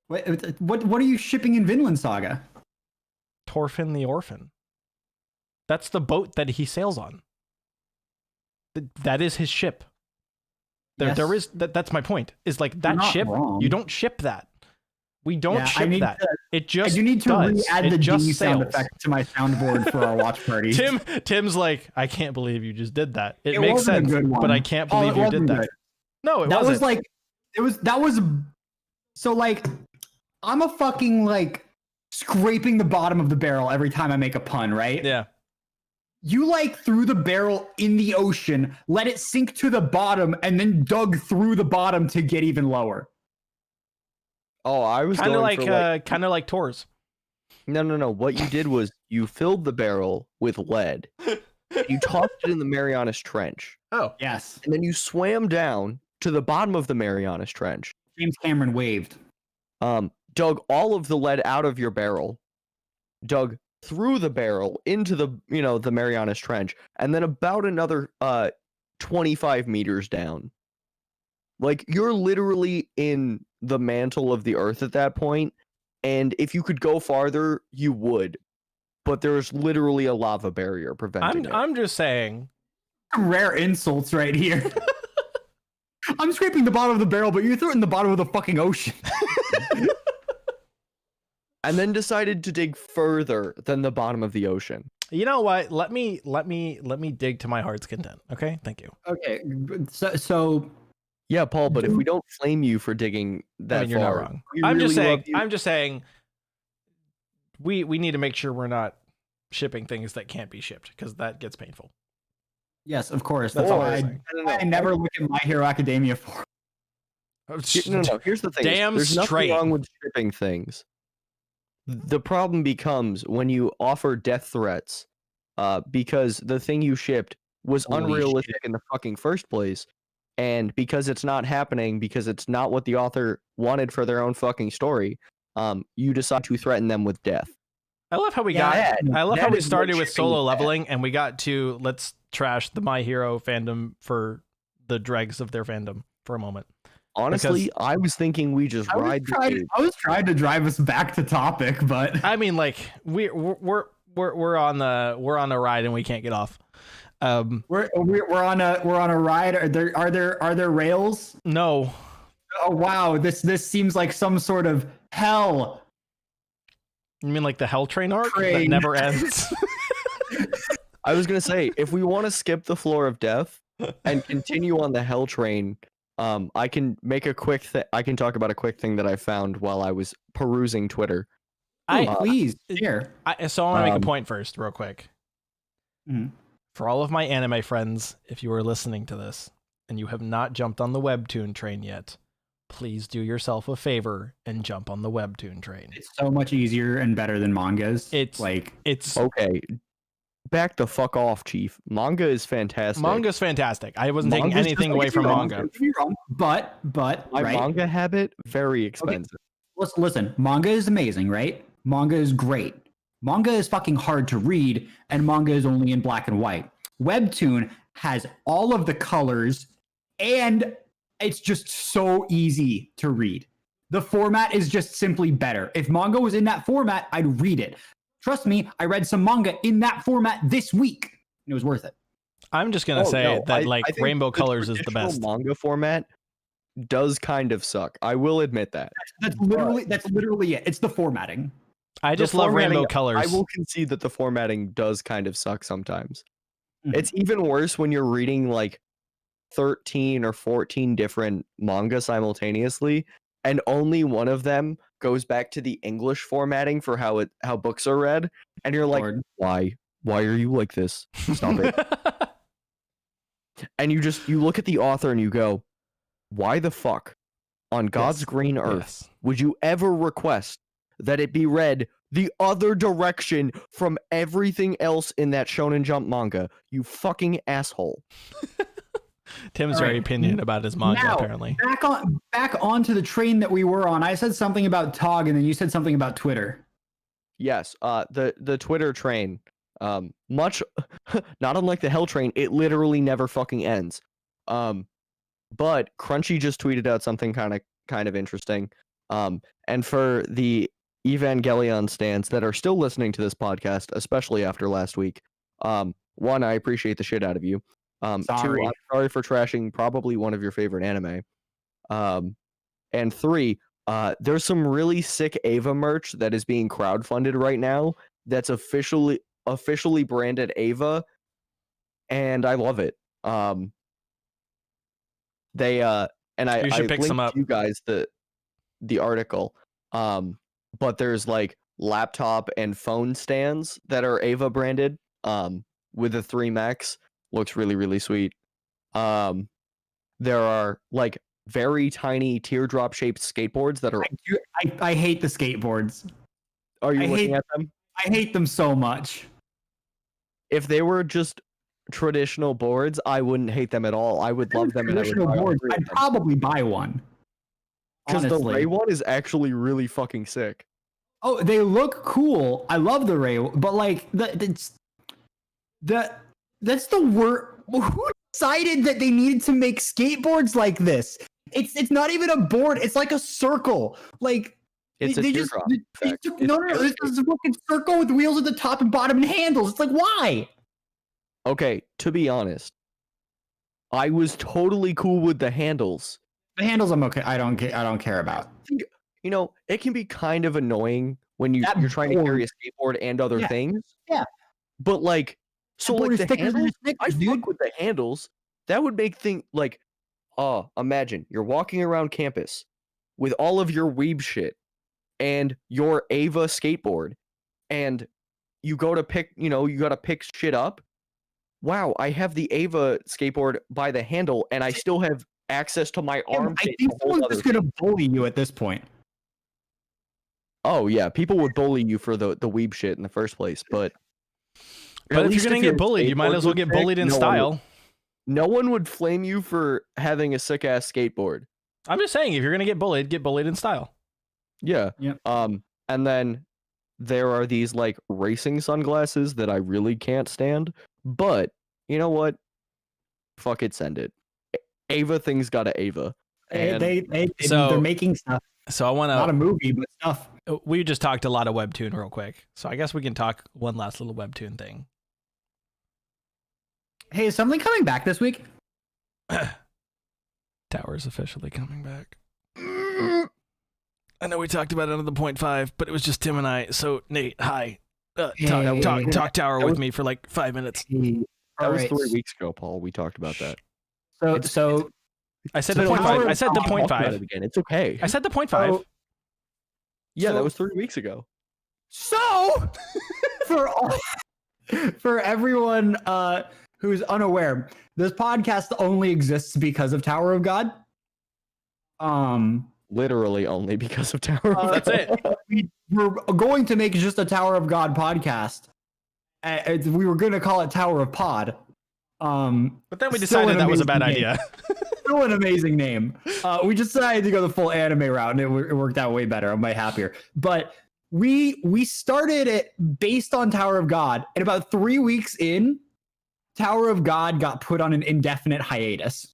What are you shipping in Vinland Saga? Thorfinn the Orphan. That's the boat that he sails on. That is his ship. There Yes. is that's my point. Is like You're that not ship. wrong. You don't ship that. We don't Yeah, I ship need that. to- It I just do need to does. re-add It the just D sound sails. effect to my soundboard for our watch party. Tim's like, I can't believe you just did that. It It makes wasn't a sense, good one. but I can't Paul, believe it you did wasn't that. good. No, it That wasn't. was like, so like, I'm a fucking like scraping the bottom of the barrel every time I make a pun, right? yeah. You like threw the barrel in the ocean, let it sink to the bottom, and then dug through the bottom to get even lower. Oh, I was Kind of going like, for kind of like Tours. no. What you did was you filled the barrel with lead. You tossed it in the Marianas Trench, Oh, Yes. and then you swam down to the bottom of the Marianas Trench. James Cameron waved. Dug all of the lead out of your barrel, dug through the barrel into the the Marianas Trench, and then about another 25 meters down. Like you're literally in the mantle of the earth at that point, and if you could go farther, you would. But there's literally a lava barrier preventing it. I'm just saying. Some rare insults right here. I'm scraping the bottom of the barrel, but you threw it in the bottom of the fucking ocean. And then decided to dig further than the bottom of the ocean. You know what? Let me dig to my heart's content. Okay, thank you. Okay, so Yeah, Paul, but if we don't flame you for digging that I mean, you're not far, wrong. we I'm just really saying. love you. I'm just saying. We need to make sure we're not shipping things that can't be shipped because that gets painful. yes, of course. That's That's all why I'm saying. I never look at My Hero Academia for. No. Here's the thing. Damn There's nothing straight. wrong with shipping things. The problem becomes when you offer death threats, because the thing you shipped was Holy unrealistic shit. in the fucking first place, and because it's not happening, because it's not what the author wanted for their own fucking story, you decide to threaten them with death. I love how we Yeah, got. I love how that we is what started with shipping solo is. leveling and we got to let's trash the My Hero fandom for the dregs of their fandom for a moment. Honestly, I was thinking we just ride the wave. I was trying to drive us back to topic, but I mean, like we're on the ride and we can't get off. we're on a ride. Are there rails? No, Oh wow, this seems like some sort of hell. you mean like the Hell Train arc that Train. never ends? I was gonna say, if we want to skip the floor of death and continue on the hell train, I can make a quick I can talk about a quick thing that I found while I was perusing Twitter. Please here. So I want to make a point first, real quick. Mhm. For all of my anime friends, if you are listening to this and you have not jumped on the webtoon train yet, please do yourself a favor and jump on the webtoon train. It's so much easier and better than mangas. It's like Okay, back the fuck off, Chief. Manga is fantastic. manga's fantastic. I wasn't taking Manga's anything just away like from you're manga. Don't get me wrong, but My right. manga habit, very expensive. Listen, manga is amazing, right? Manga is great. Manga is fucking hard to read, and manga is only in black and white. Webtoon has all of the colors, and it's just so easy to read. The format is just simply better. If manga was in that format, I'd read it. Trust me, I read some manga in that format this week. It was worth it. I'm just gonna say no, that I think Rainbow the Colors is the traditional best. Manga format does kind of suck. I will admit that. That's literally it. It's the formatting. I The just love Rainbow formatting- Colors. I will concede that the formatting does kind of suck sometimes. Mhm. It's even worse when you're reading like 13 or 14 different manga simultaneously, and only one of them goes back to the English formatting for how books are read, and you're like, Lord. why are you like this? Stop it. And you look at the author and you go, why the fuck on God's Yes, green earth yes. would you ever request that it be read the other direction from everything else in that Shonen Jump manga? You fucking asshole. Tim's All very right. opinion about his manga, Now, apparently. back onto the train that we were on. I said something about Tog, and then you said something about Twitter. Yes, the Twitter train, much not unlike the Hell train, it literally never fucking ends. But Crunchy just tweeted out something kind of interesting. And for the Evangelion stans that are still listening to this podcast, especially after last week, one, I appreciate the shit out of you. Two, Sorry. I'm sorry for trashing probably one of your favorite anime. And three, There's some really sick Ava merch that is being crowdfunded right now. That's officially branded Ava, and I love it. They and I You should pick linked some up. you guys the article. But there's like laptop and phone stands that are Ava branded. With the 3 mechs, looks really really sweet. There are like very tiny teardrop shaped skateboards that are. I hate the skateboards. Are you I looking hate- at them? I hate them so much. If they were just traditional boards, I wouldn't hate them at all. I would love them. Traditional boards. I'd probably buy one. Because the honestly. Ray one is actually really fucking sick. Oh, they look cool. I love the Ray, but like that's the word. Who decided that they needed to make skateboards like this? It's not even a board. It's like a circle. Like It's a teardrop effect. no, this is a fucking circle with wheels at the top and bottom and handles. It's like why? Okay, to be honest, I was totally cool with the handles. The handles I'm okay. I don't care about. You know, it can be kind of annoying when you're trying to carry a skateboard and other Yeah. things. Yeah. But like, so Board like is the thicker than handles, a Snickers, I dude. fuck with the handles. That would make things like, imagine you're walking around campus with all of your weeb shit and your Ava skateboard, and you go to pick, you gotta pick shit up. Wow, I have the Ava skateboard by the handle, and I still have access to my arm. I think someone's just gonna bully you at this point. Oh yeah, people would bully you for the weeb shit in the first place, but But at if least you're gonna get bullied, you might skateboard as well was get sick, bullied in no one style. no one would flame you for having a sick ass skateboard. I'm just saying, if you're gonna get bullied in style. Yeah. Yep. And then there are these like racing sunglasses that I really can't stand. But you know what? Fuck it, send it. Ava things gotta Ava. And They're making stuff. So I want Not a to. movie, but stuff. We just talked a lot of webtoon real quick, so I guess we can talk one last little webtoon thing. Hey, is something coming back this week? Tower's officially coming back. I know we talked about it under the 0.5, but it was just Tim and I. So Nate, hi. Talk Tower with me for like 5 minutes. that was 3 weeks ago, Paul. We talked about that. So I said So the 0.5. Tower I said the Talk about 0.5. it again. It's okay. I said the 0.5. Yeah, that so- was 3 weeks ago. for everyone who's unaware, this podcast only exists because of Tower of God. Literally only because of Tower. That's it. We're going to make just a Tower of God podcast. We were going to call it Tower of Pod. But then we Still decided an that was a bad amazing idea. Still an amazing name. We just decided to go the full anime route, and it worked out way better. I'm way happier. But we started it based on Tower of God, and about 3 weeks in, Tower of God got put on an indefinite hiatus.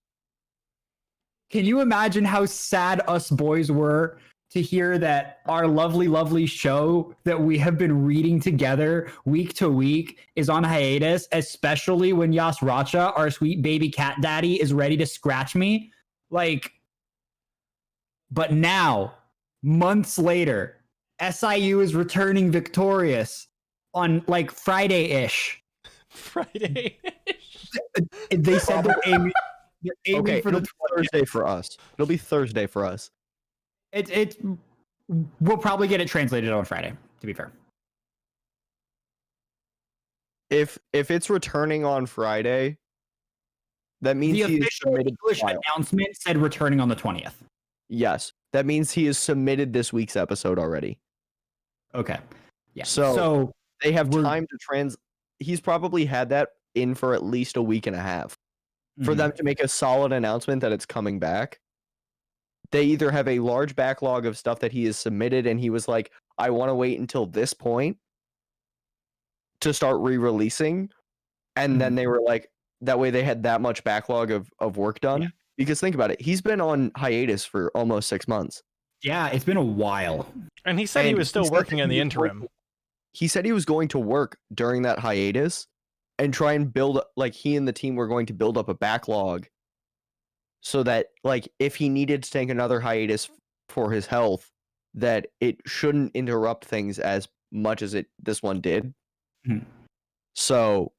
Can you imagine how sad us boys were to hear that our lovely, lovely show that we have been reading together week to week is on hiatus, especially when Yas Racha, our sweet baby cat daddy, is ready to scratch me? Like, but now, months later, SIU is returning victorious on like Friday-ish. Friday. They said they're aiming Okay, for it'll the be Thursday for us. It'll be Thursday for us. We'll probably get it translated on Friday, to be fair. If it's returning on Friday, that means The he has official submitted the English file. announcement said returning on the 20th. Yes, that means he has submitted this week's episode already. Okay. Yeah. So they have we're- time to He's probably had that in for at least a week and a half. For Mhm. them to make a solid announcement that it's coming back, they either have a large backlog of stuff that he has submitted and he was like, I want to wait until this point to start re-releasing. And then they were like, that way they had that much backlog of work done. Yeah. Because think about it, he's been on hiatus for almost 6 months. Yeah, it's been a while. And he said he And was still said working that in the he was going interim. to- He said he was going to work during that hiatus and try and build, like, he and the team were going to build up a backlog so that, like, if he needed to take another hiatus for his health that it shouldn't interrupt things as much as this one did. Mhm. So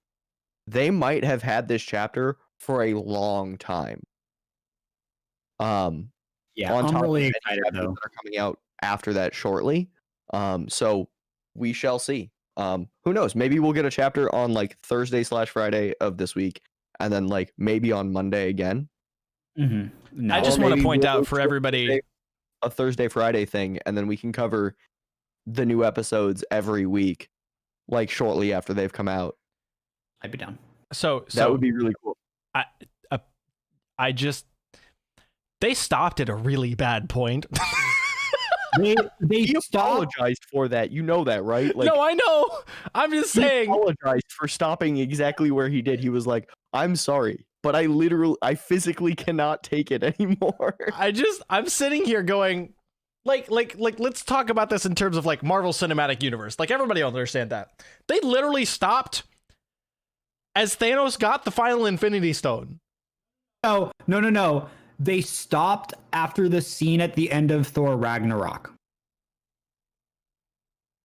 they might have had this chapter for a long time. Yeah, on I'm top really of any excited chapters though. that are coming out after that shortly. So we shall see. Who knows? Maybe we'll get a chapter on like Thursday/Friday of this week, and then like maybe on Monday again. No. I just Or want to maybe point we'll out do for a everybody. Thursday/Friday thing, and then we can cover the new episodes every week, like shortly after they've come out. I'd be down. So That would be really cool. I just they stopped at a really bad point. They He stopped. apologized for that. You know that, right? Like, no, I know. I'm just he saying. apologized for stopping exactly where he did. He was like, "I'm sorry, but I physically cannot take it anymore." I'm sitting here going, like, let's talk about this in terms of like Marvel Cinematic Universe. Like everybody will understand that. They literally stopped as Thanos got the final Infinity Stone. No. They stopped after the scene at the end of Thor Ragnarok.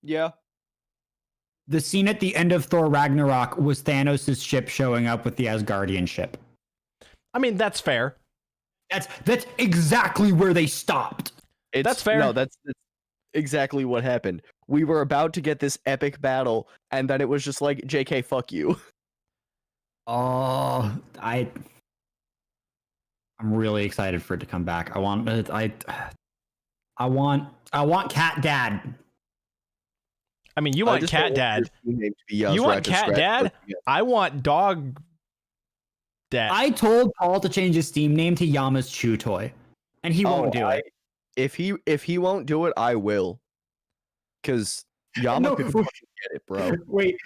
Yeah. The scene at the end of Thor Ragnarok was Thanos' ship showing up with the Asgardian ship. I mean, that's fair. That's exactly where they stopped. That's fair. No, that's exactly what happened. We were about to get this epic battle, and then it was just like, "JK, fuck you." Oh, I'm really excited for it to come back. I want Cat Dad. I mean, you I want just Cat don't Dad. want your name to be Yaz You want Ratchet Cat Scratch Dad? Post again. I want Dog Dad. I told Paul to change his Steam name to Yama's Chew Toy, and he won't do it. If he won't do it, I will. Because Yama No, could fucking get it, bro. Wait.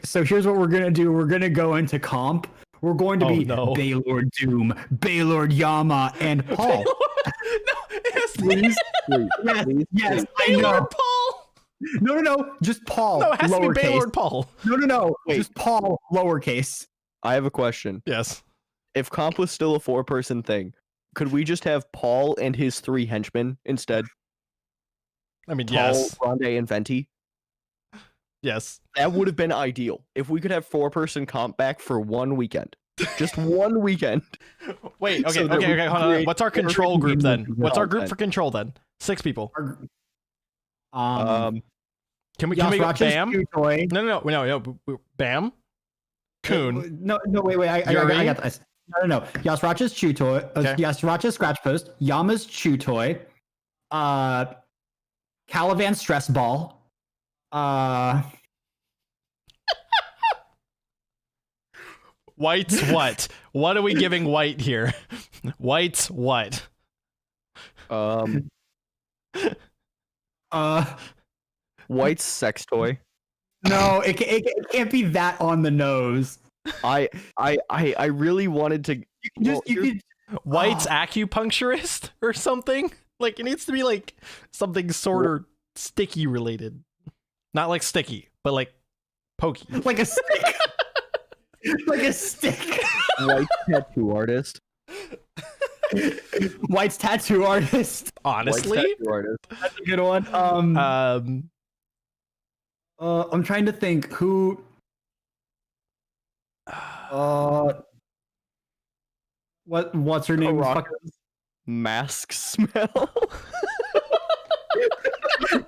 So here's what we're gonna do. We're gonna go into comp. We're going to be no. Baylord Doom, Baylord Yama, and Paul. No, yes, Please, Yes, I Baylord know. Paul. No, just Paul. No, it has to be lowercase. Baylord Paul. No. Wait. Just Paul, lowercase. I have a question. Yes. If comp was still a 4-person thing, could we just have Paul and his 3 henchmen instead? I mean, Paul, yes. Grande, and Venti? Yes. That would have been ideal. If we could have 4-person comp back for 1 weekend. Just 1 weekend. Wait, okay, So that we okay, can hold on. create What's our perfect control group games then? of What's our group content. for control then? 6 people. Can we go Yasrach's Bam? Chew Toy. No. Bam. Coon. No, wait. I got this. No. Yasrach's Chew Toy. Okay. Yasrach's Scratch Post. Yama's Chew Toy. Calivan's Stress Ball. White's what? What are we giving White here? White's what? White's sex toy. No, it can't be that on the nose. I really wanted to. You could. White's acupuncturist or something? Like it needs to be like something sort of sticky related. Not like sticky, but like pokey. Like a stick. Like a stick. White's tattoo artist. White's tattoo artist. Honestly, White's tattoo artist. That's a good one. I'm trying to think who. What's her name? Karaka's mask smell.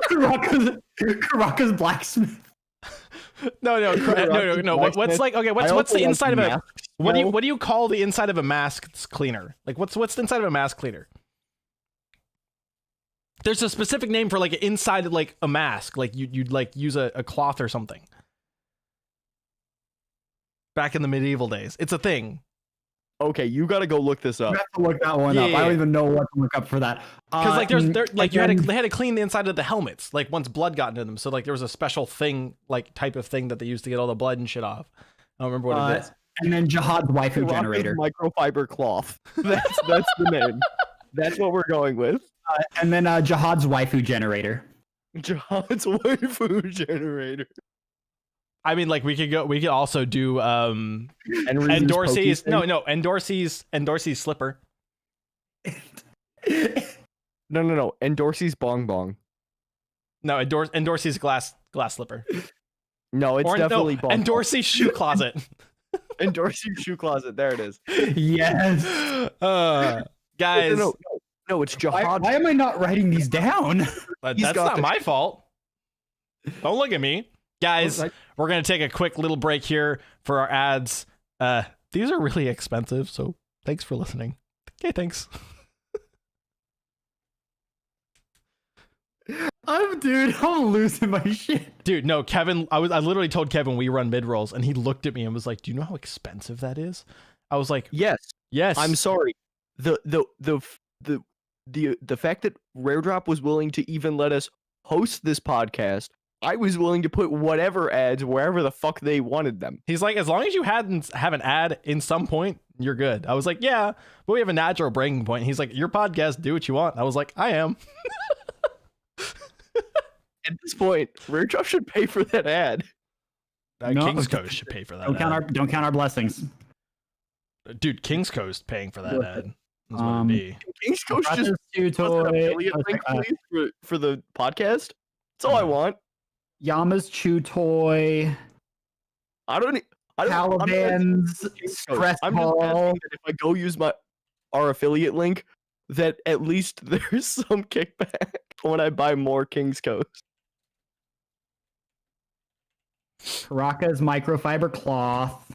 Karaka's blacksmith. no. What's like? Okay, what's the inside of a? What do you call the inside of a mask cleaner? Like what's the inside of a mask cleaner? There's a specific name for like inside like a mask. Like you'd like use a cloth or something. Back in the medieval days, it's a thing. Okay, you gotta go look this up. I have to look that one up. I don't even know what to look up for that. Because like they had to clean the inside of the helmets. Like once blood got into them, so like there was a special thing, like type of thing that they used to get all the blood and shit off. I don't remember what it is. And then Jihad's waifu Karaka's generator. microfiber cloth. That's the name. That's what we're going with. And then Jihad's waifu generator. Jihad's waifu generator. I mean, like we could also do And Dorsey's slipper. No. And Dorsey's Bong Bong. No, and Dorsey's glass slipper. No, it's definitely Bong and Bong. Dorsey's shoe closet. And Dorsey's shoe closet. There it is. Yes. Guys, No, it's Why, Jihad. why am I not writing these down? He's that's got not the- my fault. Don't look at me. Guys, we're going to take a quick little break here for our ads. These are really expensive, so thanks for listening. Okay, thanks. I'm losing my shit. Dude, no, Kevin, I literally told Kevin we run mid rolls, and he looked at me and was like, "Do you know how expensive that is?" I was like, Yes. "Yes." I'm sorry. The fact that Rare Drop was willing to even let us host this podcast, I was willing to put whatever ads wherever the fuck they wanted them. He's like, as long as you have an ad in some point, you're good. I was like, yeah, but we have a natural breaking point. He's like, your podcast, do what you want. I was like, I am. At this point, Rare Drop should pay for that ad. No. King's Coast should pay for that. Don't count our blessings. Dude, King's Coast paying for that Look, ad. Is what it'd be. King's Coast just Two wants an toy. affiliate link, please, for the podcast. That's all I want. Yama's Chew Toy. I don't. Caliban's Stress I'm just Ball. asking that if I go use our affiliate link, that at least there's some kickback when I buy more King's Coast. Karaka's microfiber cloth.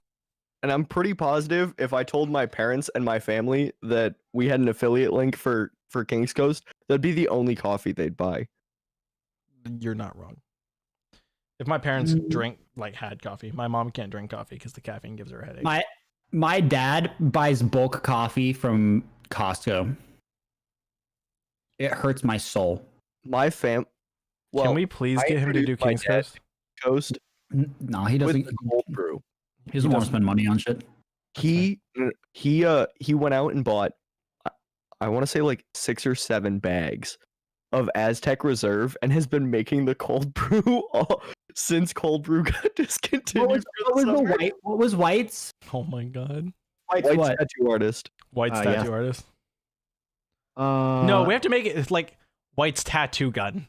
And I'm pretty positive if I told my parents and my family that we had an affiliate link for King's Coast, that'd be the only coffee they'd buy. You're not wrong. If my parents had coffee, my mom can't drink coffee because the caffeine gives her a headache. My dad buys bulk coffee from Costco. It hurts my soul. My fam. Well, Can we please I get him to do introduced my King's dad Coast? Coast No, he with doesn't. the cold brew. He doesn't want to spend money on shit. He went out and bought, I want to say like 6 or 7 bags of Aztec Reserve and has been making the cold brew since cold brew got discontinued. What was White's? Oh my god. White's White what? tattoo artist. White's Yeah. tattoo artist. No, we have to make it like White's tattoo gun.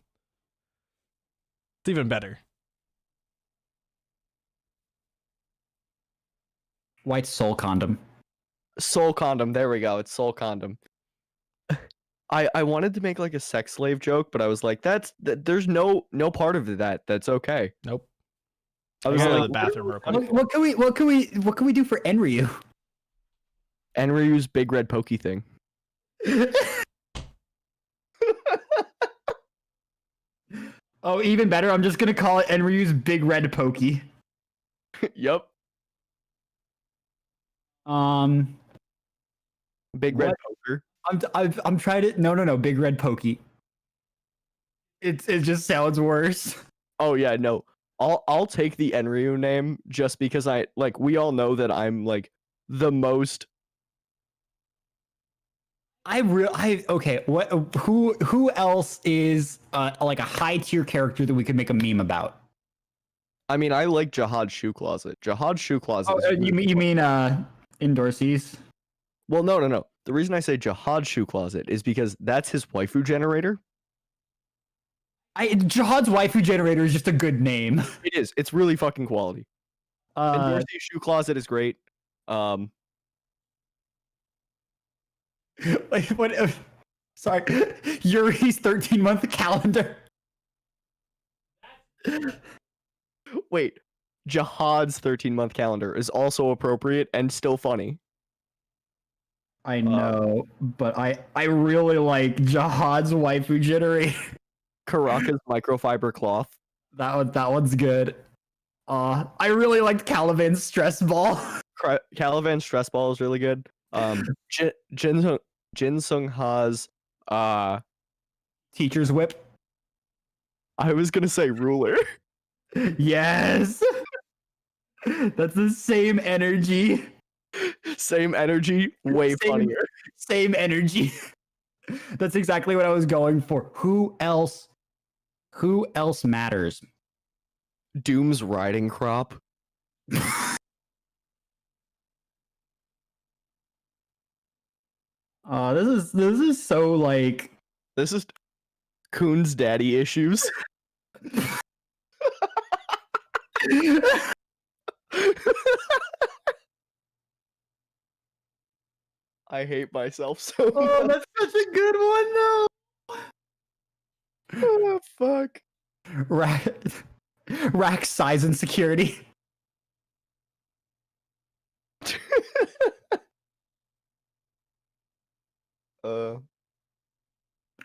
It's even better. White's soul condom. Soul condom. There we go. It's soul condom. I wanted to make like a sex slave joke, but I was like, there's no part of that that's okay. Nope. I was gotta go to like, the bathroom real quick. What can we do for Enryu? Enryu's big red pokey thing. Oh, even better. I'm just gonna call it Enryu's big red pokey. Yep. Big red What? poker. I'm trying to no big red pokey. It just sounds worse. Oh yeah, no. I'll take the Enryu name just because we all know that I'm like the most. Okay. What? Who else is like a high tier character that we could make a meme about? I mean, I like Jihad Shoe Closet. Jihad Shoe Closet. Oh, is you really mean fun. Indorsees? Well, no. The reason I say Jihad Shoe Closet is because that's his waifu generator. Jihad's waifu generator is just a good name. It is. It's really fucking quality. And Dorsey's Shoe Closet is great. What? Sorry, Yuri's 13-month calendar. Wait, Jihad's 13-month calendar is also appropriate and still funny. I know, but I really like Jihad's waifu generator. Karaka's microfiber cloth. That one's good. I really liked Caliban's stress ball. Caliban stress ball is really good. Jinsung Ha's Teacher's whip. I was gonna say ruler. Yes. That's the same energy. Same energy, way funnier. Same energy. That's exactly what I was going for. Who else matters? Doom's riding crop. This is so like This is Coon's daddy issues. I hate myself so Oh, much. that's such a good one, though. Oh, fuck. Rack size and security. I'm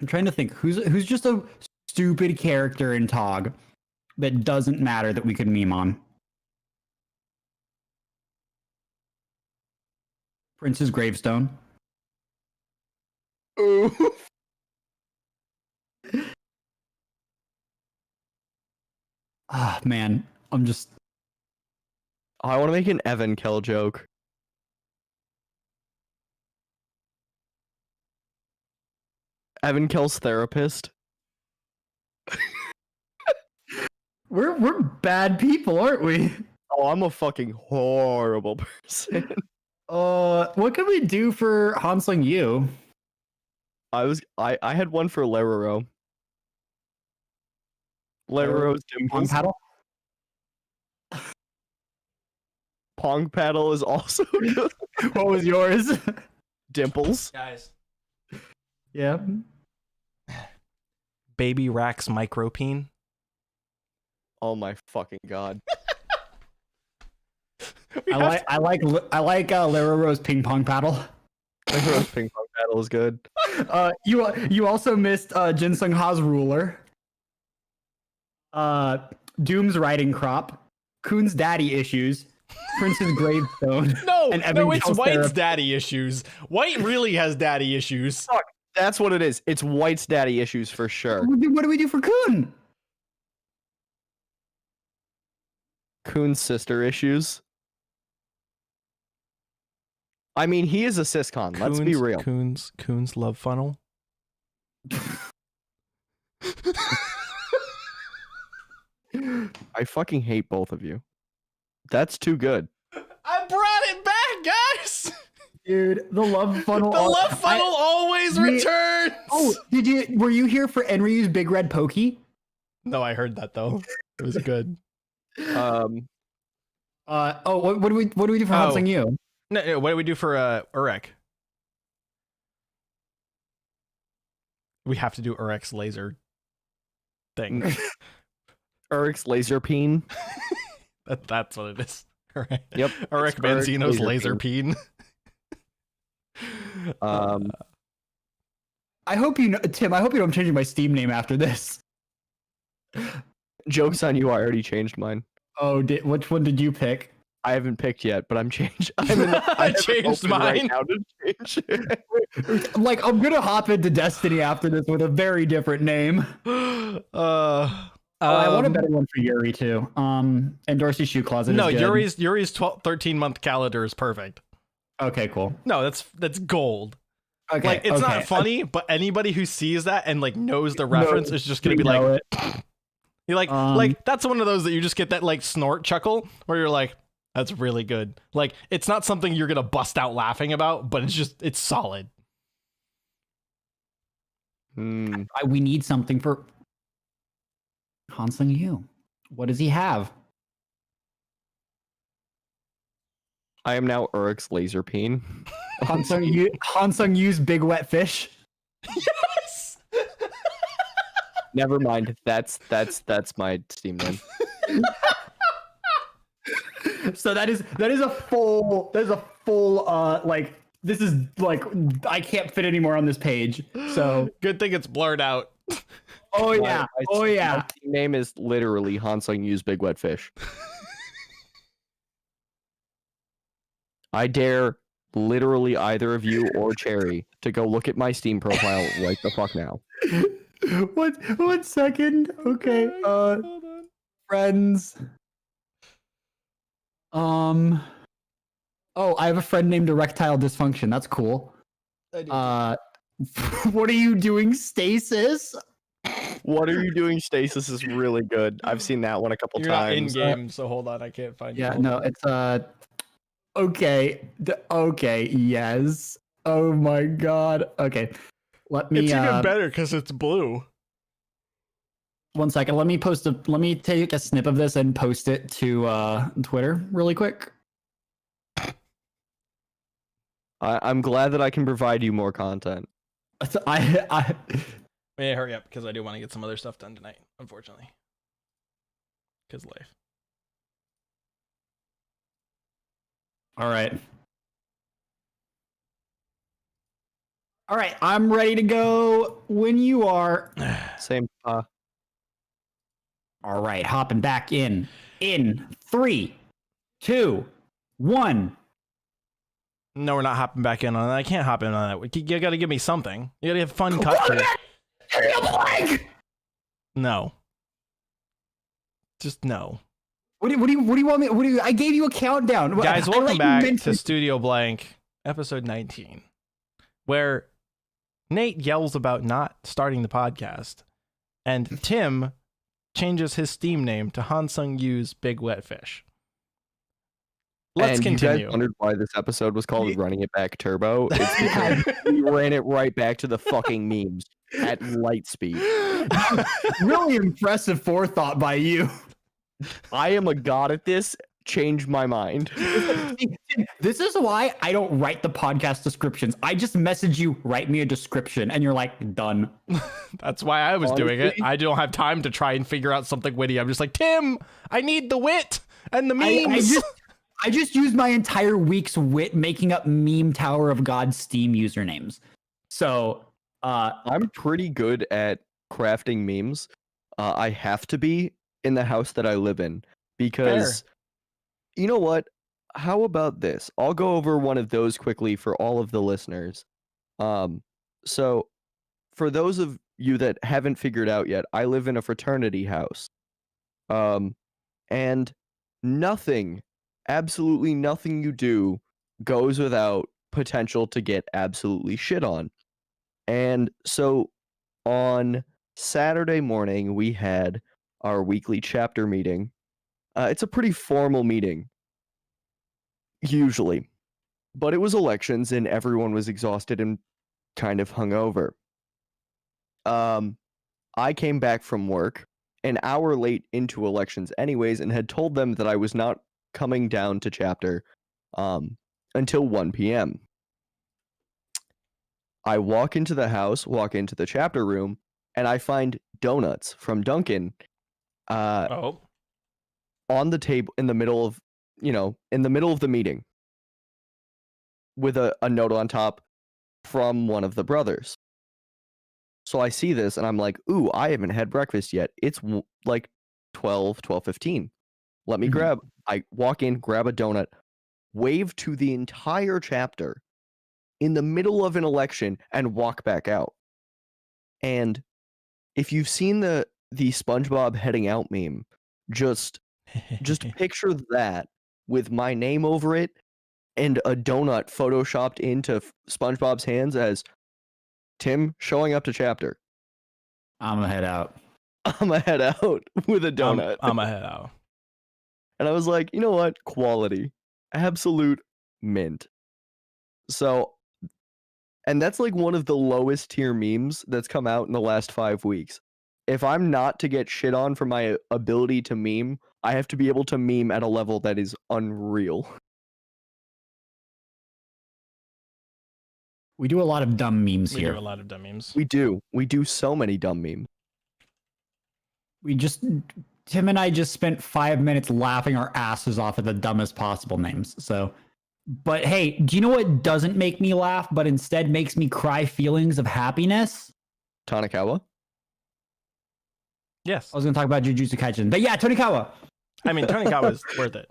trying to think who's just a stupid character in Tog that doesn't matter that we could meme on. Prince's gravestone. Ooh. Ah, man, I'm just. I want to make an Evan Kell joke. Evan Kell's therapist. We're bad people, aren't we? Oh, I'm a fucking horrible person. What can we do for Hansling Yu? I had one for Leroro. Lero's Pong dimples. paddle. Pong paddle is also good. What was yours? Dimples. Guys. Yeah. Baby Rax micropene. Oh my fucking god. I like Leroro's ping pong paddle. Lero's ping pong paddle is good. You also missed Jinsung Ha's ruler. Doom's riding crop. Coon's daddy issues. Prince's gravestone. No, And Evan no, it's Kell's White's therapist. daddy issues. White really has daddy issues. That's what it is. It's White's daddy issues for sure. What do we do for Coon? Coon's sister issues. I mean, he is a syscon. Let's be real. Coon's love funnel. I fucking hate both of you. That's too good. I brought it back, guys. Dude, the love funnel. The love funnel always returns. Oh, were you here for Enryu's Big Red Pokey? No, I heard that though. It was good. What do we do for Hansing Yu? No, what do we do for Urek? We have to do Urek's laser thing. Eric's laser peen. That's what it is. Right. Yep. Urek it's Benzino's Urek laser peen. I hope you know, Tim. I hope you know I'm changing my Steam name after this. Joke's on you. I already changed mine. Oh, which one did you pick? I haven't picked yet, but I'm changed. I changed mine. right now to change it. Like, I'm gonna hop into Destiny after this with a very different name. I want a better one for Yuri too. And Dorsey's shoe closet. No, is good. Yuri's 13-month calendar is perfect. Okay, cool. No, that's gold. Okay, Like it's not funny, but anybody who sees that and like knows the reference is just gonna be like, you're like that's one of those that you just get that like snort chuckle where you're like, that's really good. Like it's not something you're gonna bust out laughing about, but it's solid. We need something for Hansling Yu. What does he have? I am now Urik's laser peen. Hansung Yu's big wet fish. Yes. Never mind. That's my Steam name. So that is a full like this is like I can't fit anymore on this page. So Good thing it's blurred out. oh yeah. My Steam name is literally Hansung Yu's big wet fish. I dare literally either of you or Cherry to go look at my Steam profile right the fuck now. One second. Okay. Hold on. Friends. Oh, I have a friend named Erectile Dysfunction. That's cool. What are you doing, Stasis? What are you doing, Stasis is really good. I've seen that one a couple You're not in times. game, so hold on, I can't find you. Yeah, Hold no, on. it's okay. Okay, yes. Oh my god. Okay. Let me. It's even better because it's blue. 1 second. Let me take a snip of this and post it to Twitter really quick. I'm glad that I can provide you more content. I Yeah, hurry up because I do want to get some other stuff done tonight, unfortunately. Because life. All right. All right, I'm ready to go when you are. Same. All right, hopping back in 3, 2, 1. No, we're not hopping back in on that. I can't hop in on that. You gotta give me something. You gotta have fun cut for it. No. Just no. What do you want me? I gave you a countdown. Guys, I welcome let you back mention- to Studio Blank, episode 19, where Nate yells about not starting the podcast, and Tim changes his Steam name to Hansung Yu's Big Wet Fish. Let's and continue. You guys wondered why this episode was called Running It Back Turbo. It's because we ran it right back to the fucking memes at light speed. Really impressive forethought by you. I am a god at this. Change my mind. This is why I don't write the podcast descriptions. I just message you, write me a description, and you're like, done. That's why I was doing it. Honestly? I don't have time to try and figure out something witty. I'm just like, Tim, I need the wit and the memes. I just used my entire week's wit making up Meme Tower of God Steam usernames. So, I'm pretty good at crafting memes. I have to be in the house that I live in because you know what? How about this? I'll go over one of those quickly for all of the listeners. So for those of you that haven't figured out yet, I live in a fraternity house. And nothing, absolutely nothing you do goes without potential to get absolutely shit on. And so on Saturday morning, we had our weekly chapter meeting. It's a pretty formal meeting, usually, but it was elections and everyone was exhausted and kind of hungover. I came back from work an hour late into elections anyways and had told them that I was not coming down to chapter until 1 p.m. I walk into the house, walk into the chapter room, and I find donuts from Dunkin' Oh. on the table in the middle of, in the middle of the meeting with a note on top from one of the brothers. So I see this and I'm like, ooh, I haven't had breakfast yet. It's like 12:15. Let me I walk in, grab a donut, wave to the entire chapter in the middle of an election and walk back out. And if you've seen the SpongeBob heading out meme, just picture that with my name over it and a donut photoshopped into SpongeBob's hands as Tim showing up to chapter. I'm gonna head out. I'm gonna head out with a donut. I'm a head out. And I was like, you know what? Quality. Absolute mint. So, and that's like one of the lowest tier memes that's come out in the last 5 weeks. If I'm not to get shit on for my ability to meme, I have to be able to meme at a level that is unreal. We do a lot of dumb memes We here. do a lot of dumb memes. We do so many dumb memes. Tim and I just spent 5 minutes laughing our asses off at the dumbest possible names. So, but hey, do you know what doesn't make me laugh, but instead makes me cry feelings of happiness? Tanakawa? Yes. I was gonna talk about Jujutsu Kaisen, but yeah, Tonikawa. I mean, Tonikawa is worth it.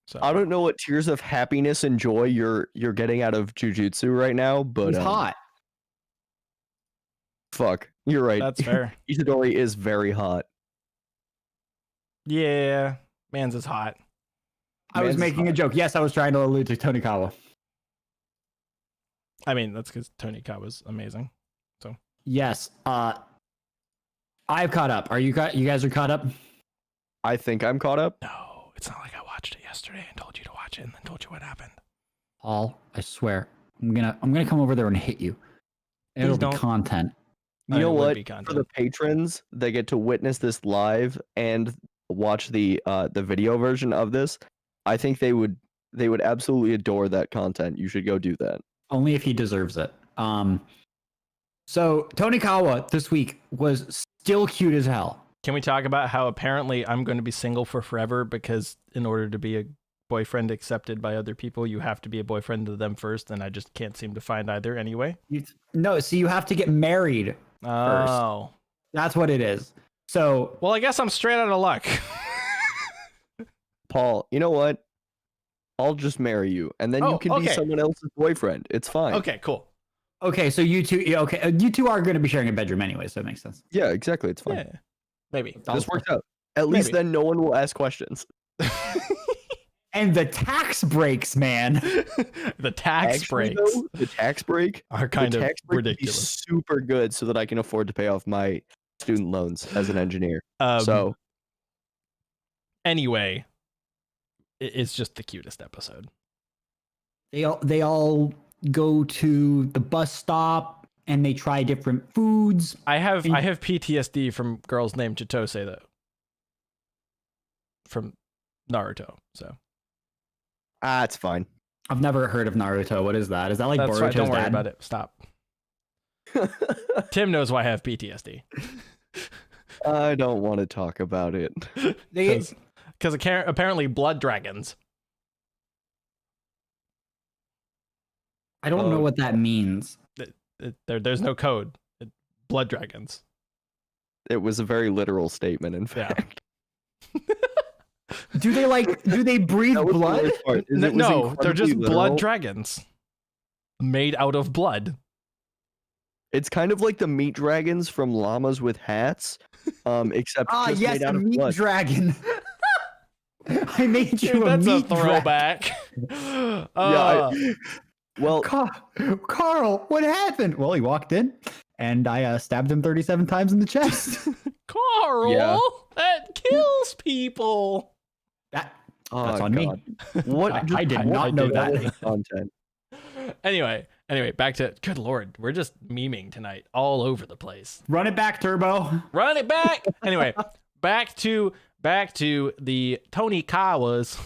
So I don't know what tears of happiness and joy you're getting out of Jujutsu right now, but He's hot. Fuck, you're right. that's fair. Itadori is very hot. Yeah, man's is hot. I was Man's making a joke. Yes, I was trying to allude to Tonikawa. I mean, that's because Tonikawa's amazing. Yes. I've caught up. You guys are caught up? I think I'm caught up. No, it's not like I watched it yesterday and told you to watch it and then told you what happened. Paul, I swear, I'm gonna come over there and hit you. It'll don't. be content. You know It would what? be For the content. patrons, they get to witness this live and watch the video version of this. I think they would absolutely adore that content. You should go do that. Only if he deserves it. So Tonikawa this week was still cute as hell. Can we talk about how apparently I'm going to be single for forever because in order to be a boyfriend accepted by other people, you have to be a boyfriend to them first, and I just can't seem to find either anyway. No, so you have to get married. Oh. That's what it is. So Well, I guess I'm straight out of luck. Paul, you know what? I'll just marry you, and then you Oh, can be okay. someone else's boyfriend. It's fine. Okay, cool. okay, so you two, you two are going to be sharing a bedroom anyway, so it makes sense. Yeah, exactly. It's fine. Yeah, maybe. This worked out. At least Maybe. then no one will ask questions. And the tax breaks, man. The tax Actually, breaks though, the tax break are kind the of tax break would be ridiculous. super good, so that I can afford to pay off my student loans as an engineer. Um, So anyway, it's just the cutest episode. They all go to the bus stop and they try different foods. I have PTSD from girls named Chitose though. From Naruto, so it's fine. I've never heard of Naruto. What is that? Is that like that's Boruto's right. Don't worry dad? about it. Stop. Tim knows why I have PTSD. I don't want to talk about it. They Because apparently blood dragons. I don't know what that means. There's no code. Blood dragons. It was a very literal statement, in Yeah. fact. Do they breathe That was the blood? worst part, is it was No, they're just incredibly blood literal. dragons. Made out of blood. It's kind of like the meat dragons from Llamas with Hats, except Ah, just yes, made a out of meat blood. dragon. I made you Dude, a that's a meat dragon. throwback. Yeah, well, Carl, what happened? Well, he walked in and I stabbed him 37 times in the chest. Carl, Yeah. that kills people. That's oh, on God. me. What? I did I not know did that. was the content. Anyway, back to good lord, we're just memeing tonight all over the place. Run it back, Turbo. Run it back. Anyway, back to the Tonikawas.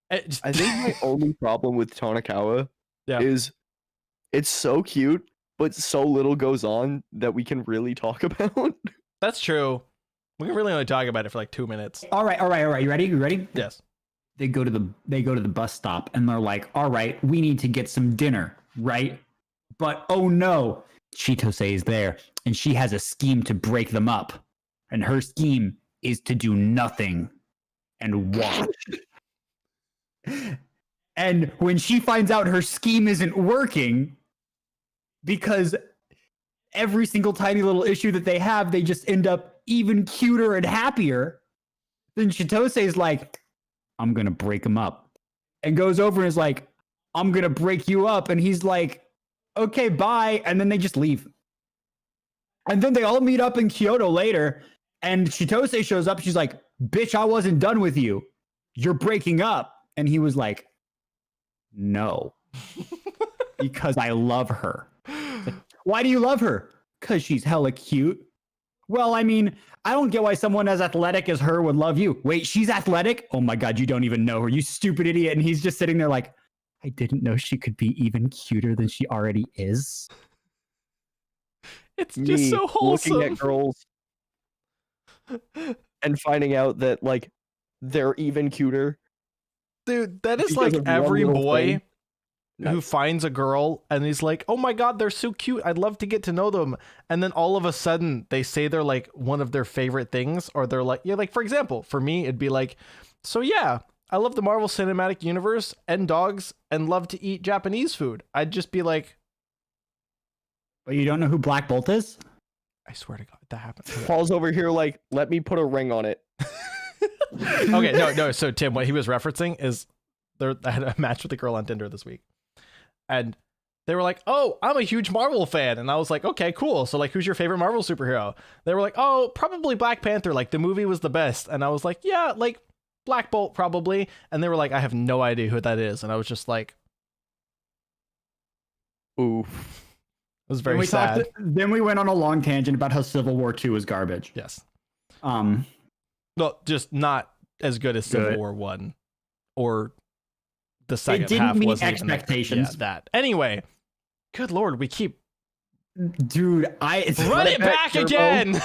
I think my only problem with Tonikawa Yeah. is it's so cute, but so little goes on that we can really talk about. That's true. We can really only talk about it for like 2 minutes. All right. You ready? Yes. They go to the bus stop and they're like, all right, we need to get some dinner, right? But oh no, Chitose is there and she has a scheme to break them up. And her scheme is to do nothing and watch. And when she finds out her scheme isn't working, because every single tiny little issue that they have, they just end up even cuter and happier, then Chitose is like, I'm going to break him up. And goes over and is like, I'm going to break you up. And he's like, okay, bye. And then they just leave. And then they all meet up in Kyoto later. And Chitose shows up. She's like, bitch, I wasn't done with you. You're breaking up. And he was like, no, because I love her. Like, why do you love her? Because she's hella cute. Well, I mean, I don't get why someone as athletic as her would love you. Wait, she's athletic? Oh my God, you don't even know her, you stupid idiot. And he's just sitting there like, I didn't know she could be even cuter than she already is. It's just so wholesome. Looking at girls and finding out that like they're even cuter. Dude, that is Because like of one every little boy thing. who Nice. finds a girl and he's like, oh my God, they're so cute. I'd love to get to know them. And then all of a sudden they say they're like one of their favorite things, or they're like, yeah, like for example, for me, it'd be like, so yeah, I love the Marvel Cinematic Universe and dogs and love to eat Japanese food. I'd just be like, But you don't know who Black Bolt is? I swear to God, that happened. Paul's over here like, let me put a ring on it. Okay, no. So Tim, what he was referencing is I had a match with a girl on Tinder this week, and they were like, "Oh, I'm a huge Marvel fan," and I was like, "Okay, cool. So like, who's your favorite Marvel superhero?" They were like, "Oh, probably Black Panther. Like the movie was the best," and I was like, "Yeah, like Black Bolt probably." And they were like, "I have no idea who that is," and I was just like, Oof. It was very sad. Then we went on a long tangent about how Civil War II is garbage. Yes. Well, just not as good as Civil War 1 or the second it didn't half meet wasn't expectations. Even that. Anyway, good lord, we keep Dude, run it back again.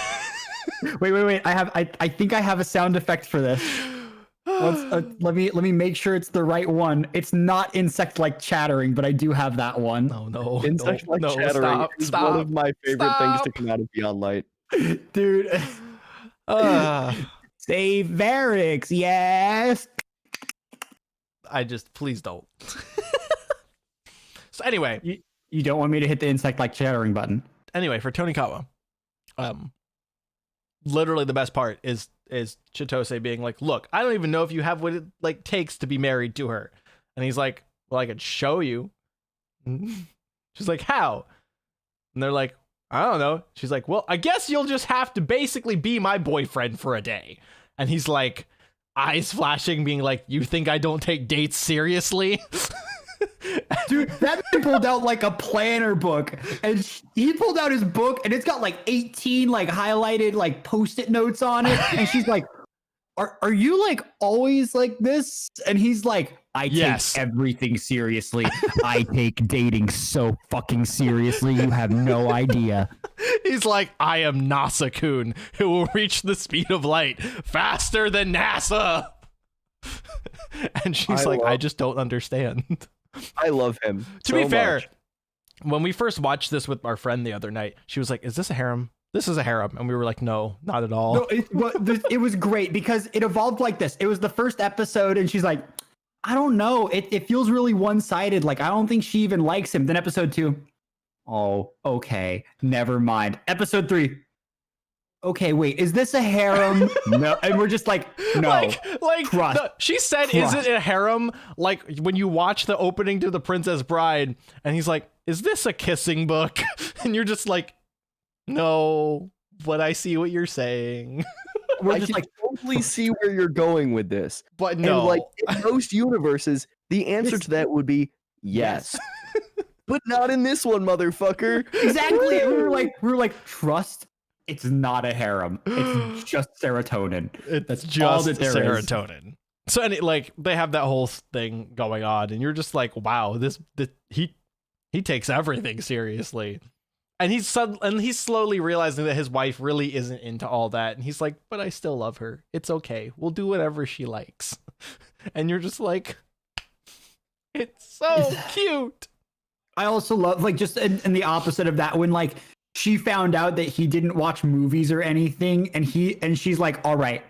Wait. I think I have a sound effect for this. Let me make sure it's the right one. It's not insect-like chattering, but I do have that one. No. Insect-like chattering is one of my favorite things to come out of Beyond Light. Dude. Save Varix, yes. Please don't. So anyway, you don't want me to hit the insect-like chattering button. Anyway, for Tonikawa, literally the best part is Chitose being like, look, I don't even know if you have what it like takes to be married to her. And he's like, well, I could show you. She's like, how? And they're like, I don't know. She's like, well, I guess you'll just have to basically be my boyfriend for a day. And he's like, eyes flashing, being like, you think I don't take dates seriously? Dude, that man pulled out like a planner book, and he pulled out his book, and it's got like 18 like highlighted like post-it notes on it, and she's like, are you like always like this? And he's like, I take everything seriously. I take dating so fucking seriously, you have no idea. He's like, I am NASA-kun, who will reach the speed of light faster than NASA. And she's like, I just don't understand. I love him. To be fair, when we first watched this with our friend the other night, she was like, is this a harem? This is a harem. And we were like, no, not at all. No, it was great because it evolved like this. It was the first episode, and she's like, I don't know. It feels really one-sided. Like, I don't think she even likes him. Then episode 2, oh, okay, never mind. Episode 3, okay, wait, is this a harem? No, and we're just like, no. She said, is it a harem? Like when you watch the opening to The Princess Bride, and he's like, is this a kissing book? And you're just like, no, but I see what you're saying. I can totally see where you're going with this. But no. And like in most universes, the answer to that would be yes. But not in this one, motherfucker. Exactly. We were like, trust. It's not a harem. It's just serotonin. That's just all that there serotonin. Is. So and they have that whole thing going on, and you're just like, wow, he takes everything seriously. And he's slowly realizing that his wife really isn't into all that. And he's like, but I still love her. It's okay. We'll do whatever she likes. And you're just like, it's so cute. I also love, like, just in the opposite of that, when, like, she found out that he didn't watch movies or anything. And she's like, all right,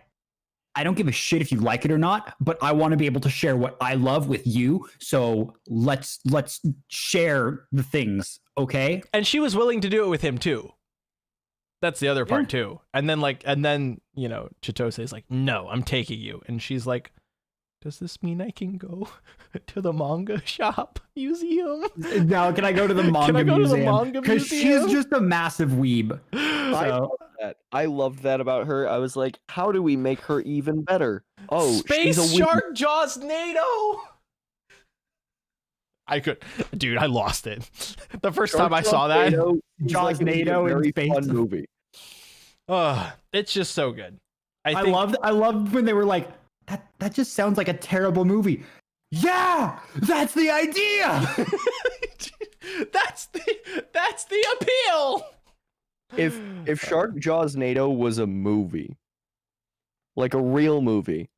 I don't give a shit if you like it or not, but I want to be able to share what I love with you. So let's share the things. Okay. And she was willing to do it with him too. That's the other part too. And then, you know, Chitose is like, no, I'm taking you. And she's like, does this mean I can go to the manga shop museum? No, can I go to the manga museum? Because she's just a massive weeb. So. I loved that about her. I was like, how do we make her even better? Oh, Space Shark Jaws NATO. I lost it. The first time I saw that. Jaws NATO in space. Fun movie. It's just so good. I loved when they were like, that just sounds like a terrible movie. Yeah, that's the idea. that's the appeal. If Shark Jaws NATO was a movie, like a real movie,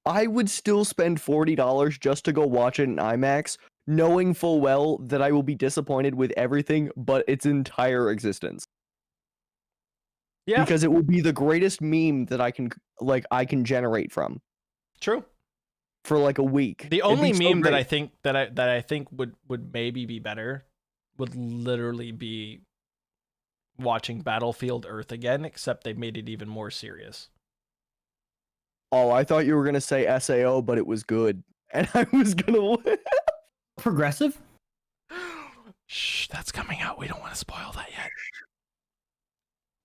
I would still spend $40 just to go watch it in IMAX, knowing full well that I will be disappointed with everything but its entire existence. Yeah. Because it will be the greatest meme that I can generate from. True. For like a week. The only meme that I think would maybe be better would literally be watching Battlefield Earth again, except they made it even more serious. Oh, I thought you were going to say SAO, but it was good. And I was going to... Progressive? Shh, that's coming out. We don't want to spoil that yet.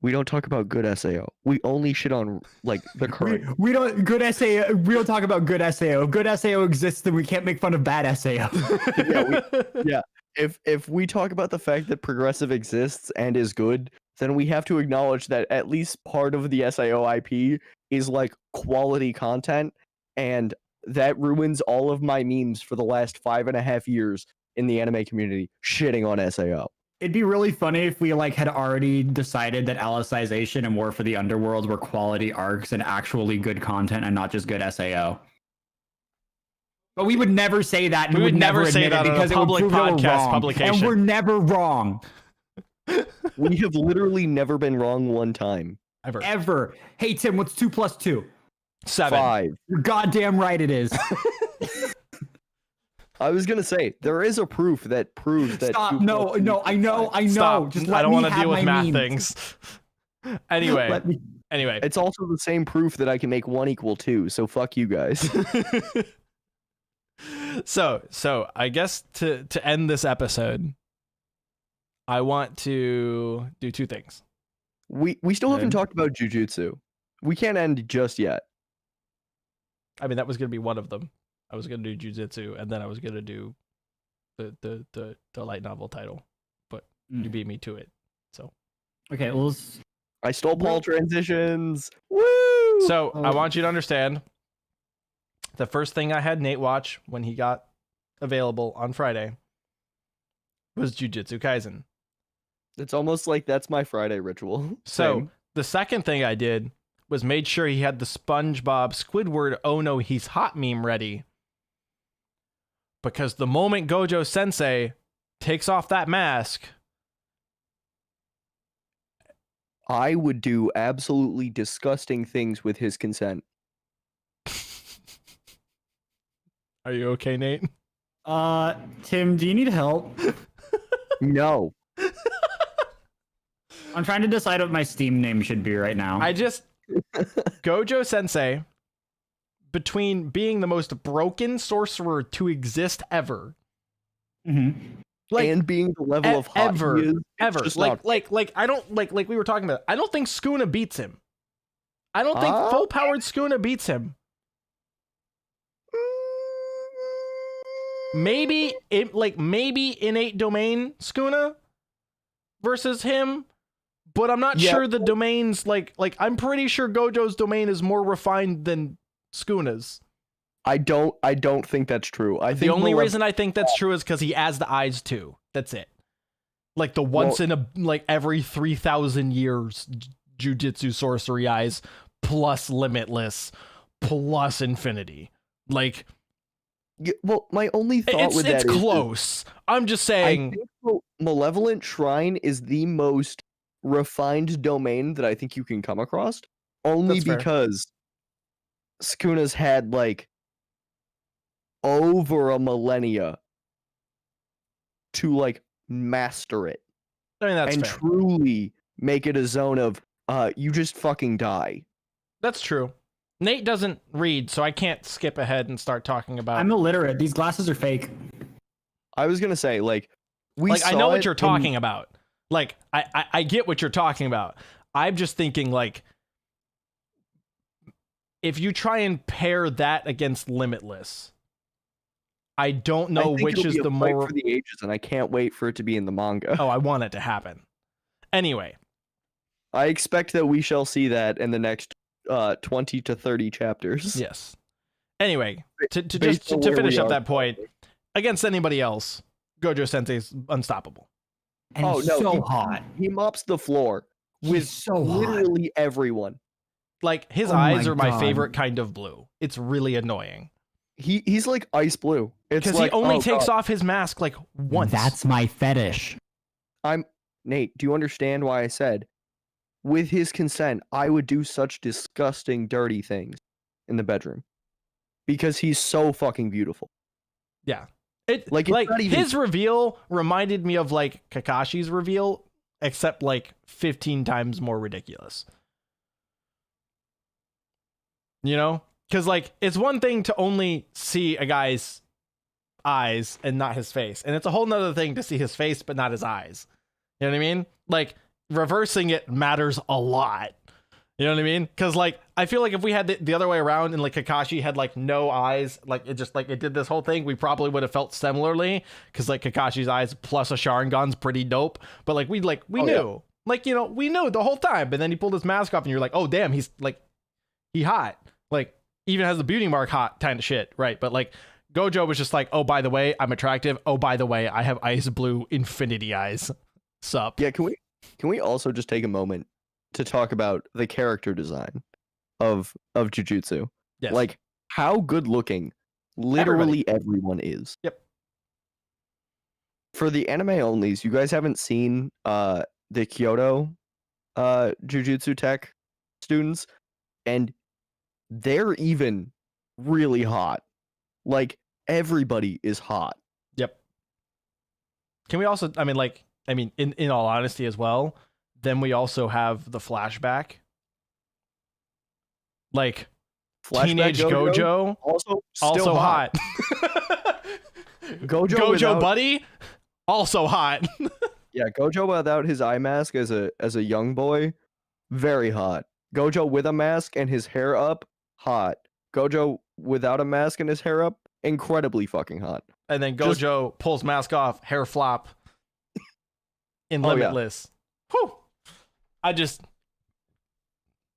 We don't talk about good SAO. We only shit on, like, the current... We don't talk about good SAO. If good SAO exists, then we can't make fun of bad SAO. Yeah. if we talk about the fact that progressive exists and is good, then we have to acknowledge that at least part of the SAO IP is like quality content, and that ruins all of my memes for the last 5.5 years in the anime community shitting on SAO. It'd be really funny if we like had already decided that Alicization and War for the Underworld were quality arcs and actually good content and not just good SAO. But we would never say that. And We would never admit say it that on a because it would public prove that we're podcast wrong. publication. And we're never wrong. We have literally never been wrong one time. Ever. Hey, Tim, what's 2 + 2? 7. 5. You're goddamn right it is. I was gonna say there is a proof that proves that. Stop. 2 No, + 2 no, I know, I know. Stop. Just I let don't me want to have deal with my math memes. things. Anyway, Let me- anyway. It's also the same proof that I can make 1 = 2. So fuck you guys. So I guess to end this episode, I want to do 2 things. We still haven't Good. talked about Jujutsu. We can't end just yet. I mean, that was gonna be one of them. I was gonna do Jujutsu, and then I was gonna do the light novel title, but you beat me to it. So Okay, well, let's... I stole Paul transitions. Woo! So I Oh. want you to understand, the first thing I had Nate watch when he got available on Friday was Jujutsu Kaisen. It's almost like that's my Friday ritual. So Same. the second thing I did was made sure he had the SpongeBob Squidward "Oh no, he's hot" meme ready. Because the moment Gojo Sensei takes off that mask, I would do absolutely disgusting things with his consent. are you okay, Nate? Tim, do you need help? No. I'm trying to decide what my Steam name should be right now. I just Gojo Sensei, between being the most broken sorcerer to exist ever, Mhm. like and being the level of hot ever, he is, it's ever, just like not- I don't like we were talking about. I don't think Skuna beats him. I don't think Ah? full powered Skuna beats him. Maybe maybe innate domain Skuna versus him, but I'm not Yeah. sure the domains like I'm pretty sure Gojo's domain is more refined than Skuna's. I don't think that's true. I think The only Malev- reason I think that's true is because he has the eyes too. That's it. Like the once in a every 3,000 years jujitsu sorcery eyes plus limitless plus infinity. Like Yeah, well, my only thought it's with that is close. I'm just I saying. think Malevolent Shrine is the most refined domain that I think you can come across, only That's fair. because Skuna's had like over a millennia to like master it I mean that's and fair. truly make it a zone of you just fucking die. That's true. Nate doesn't read, so I can't skip ahead and start talking about. I'm illiterate. These glasses are fake. I was gonna say like we like I saw know what it you're in- talking about. Like I get what you're talking about. I'm just thinking like if you try and pair that against Limitless, I don't I know think which it'll is be a the fight more. for the ages, and I can't wait for it to be in the manga. Oh, I want it to happen. Anyway, I expect that we shall see that in the next 20 to 30 chapters. yes. Anyway, to just Based on to where finish we up are that point, against anybody else, Gojo Sensei's unstoppable. And Oh, he's no, so he- hot. He mops the floor He's with so hot. literally everyone. Like his Oh my eyes are my God. favorite kind of blue. It's really annoying He's like ice blue. It's because like, he only oh, takes God. off his mask like once. That's my fetish. Nate, do you understand why I said, with his consent, I would do such disgusting, dirty things in the bedroom? Because he's so fucking beautiful. It Like, like, it's not even- his reveal reminded me of like Kakashi's reveal, except like 15 times more ridiculous. You know? Because like it's one thing to only see a guy's eyes and not his face. And it's a whole nother thing to see his face but not his eyes. You know what I mean? Like reversing it matters a lot. You know what I mean? Because like I feel like if we had the other way around and like Kakashi had like no eyes, like it just like it did this whole thing, we probably would have felt similarly. Because like Kakashi's eyes plus a Sharingan's pretty dope. But like we Oh, knew, like you know, we knew the whole time. But then he pulled his mask off, and you're like, oh damn, he's like he hot. Like even has the beauty mark hot kind of shit, right? But like Gojo was just like, oh by the way, I'm attractive. Oh by the way, I have ice blue infinity eyes. Sup? Yeah, can we also just take a moment to talk about the character design of Jujutsu? Yes. Like how good looking literally everyone is. Yep. For the anime onlys, you guys haven't seen the Kyoto Jujutsu Tech students, and they're even really hot. Like everybody is hot. Yep. Can we also, in all honesty as well, then we also have the flashback. Like teenage Gojo also also hot. Gojo without, buddy also hot. yeah, Gojo without his eye mask as a young boy, very hot. Gojo with a mask and his hair up, hot. Gojo without a mask and his hair up, incredibly fucking hot. And then Gojo pulls mask off, hair flop in Limitless. Whew.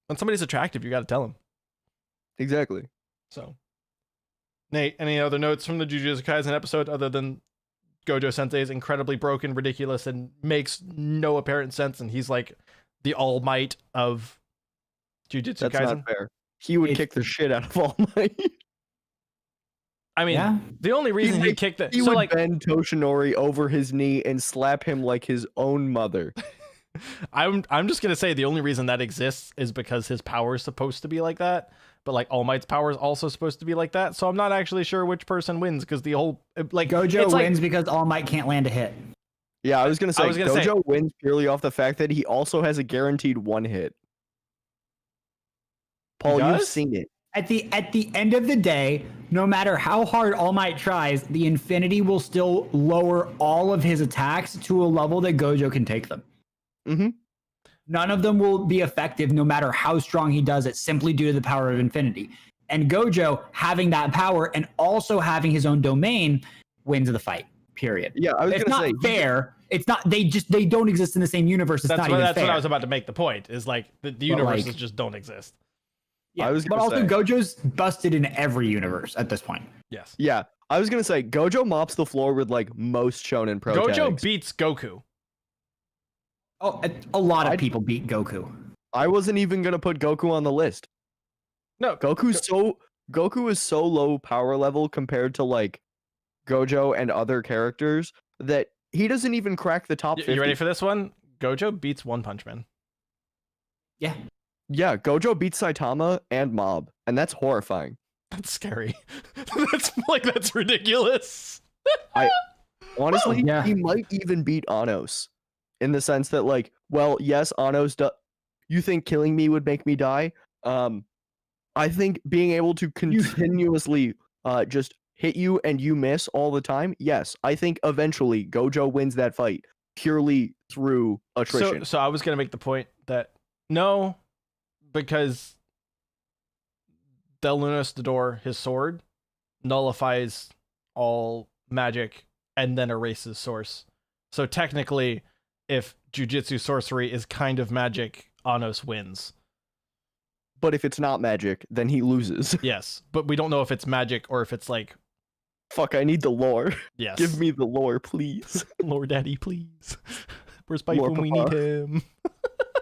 When somebody's attractive, you got to tell them. Exactly. So, Nate, any other notes from the Jujutsu Kaisen episode other than Gojo Sensei is incredibly broken, ridiculous, and makes no apparent sense, and he's like the All Might of Jujutsu That's Kaisen? not fair. He would kick the shit out of All Might. I mean, the only reason he kicked it, He would bend Toshinori over his knee and slap him like his own mother. I'm just gonna say the only reason that exists is because his power is supposed to be like that, but like All Might's power is also supposed to be like that. So I'm not actually sure which person wins because the whole like Gojo wins because All Might can't land a hit. Yeah, I was gonna say Gojo wins purely off the fact that he also has a guaranteed one hit. Paul, you've seen it. At the end of the day, no matter how hard All Might tries, the Infinity will still lower all of his attacks to a level that Gojo can take them. Mm-hmm. None of them will be effective no matter how strong he does it, simply due to the power of Infinity. And Gojo having that power and also having his own domain wins the fight. Period. Yeah, I was it's gonna not say fair. It's not. They don't exist in the same universe. It's not even fair. That's what I was about to make the point. Is like the universes just don't exist. Yeah, but also Gojo's busted in every universe at this point. Yes. Yeah, I was gonna say Gojo mops the floor with like most shonen pro. Gojo beats Goku. Oh, a lot of people beat Goku. I wasn't even gonna put Goku on the list. No, Goku is so low power level compared to like Gojo and other characters that he doesn't even crack the top 50. You ready for this one? Gojo beats One Punch Man. Yeah. Yeah, Gojo beats Saitama and Mob, and that's horrifying. That's scary. that's ridiculous. Honestly, he might even beat Anos, in the sense that like, well, yes, Anos you think killing me would make me die? I think being able to continuously just hit you and you miss all the time, yes, I think eventually Gojo wins that fight purely through attrition. So I was gonna make the point that no, because Del Lunas the Door, his sword, nullifies all magic and then erases source. So technically, if Jujutsu sorcery is kind of magic, Anos wins. But if it's not magic, then he loses. Yes, but we don't know if it's magic or if it's like... Fuck, I need the lore. Yes. Give me the lore, please. Lore daddy, please. Where's Bife when we need him?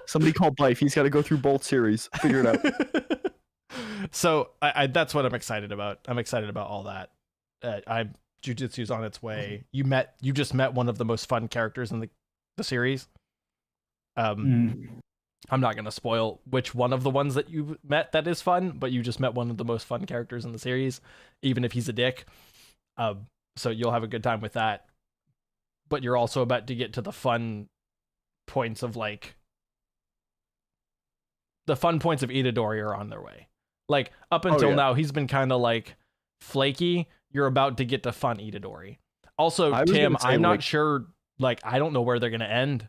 Somebody call Bife. He's got to go through both series. Figure it out. So I that's what I'm excited about. I'm excited about all that. Jujutsu's on its way. You just met one of the most fun characters in the series. I'm not gonna spoil which one of the ones that you met that is fun, but you just met one of the most fun characters in the series, even if he's a dick. So you'll have a good time with that. But you're also about to get to the fun points of like the fun points of Itadori are on their way. Like up until now, he's been kind of like flaky. You're about to get to fun Itadori. Also, Tim, I'm not sure. Like, I don't know where they're gonna end.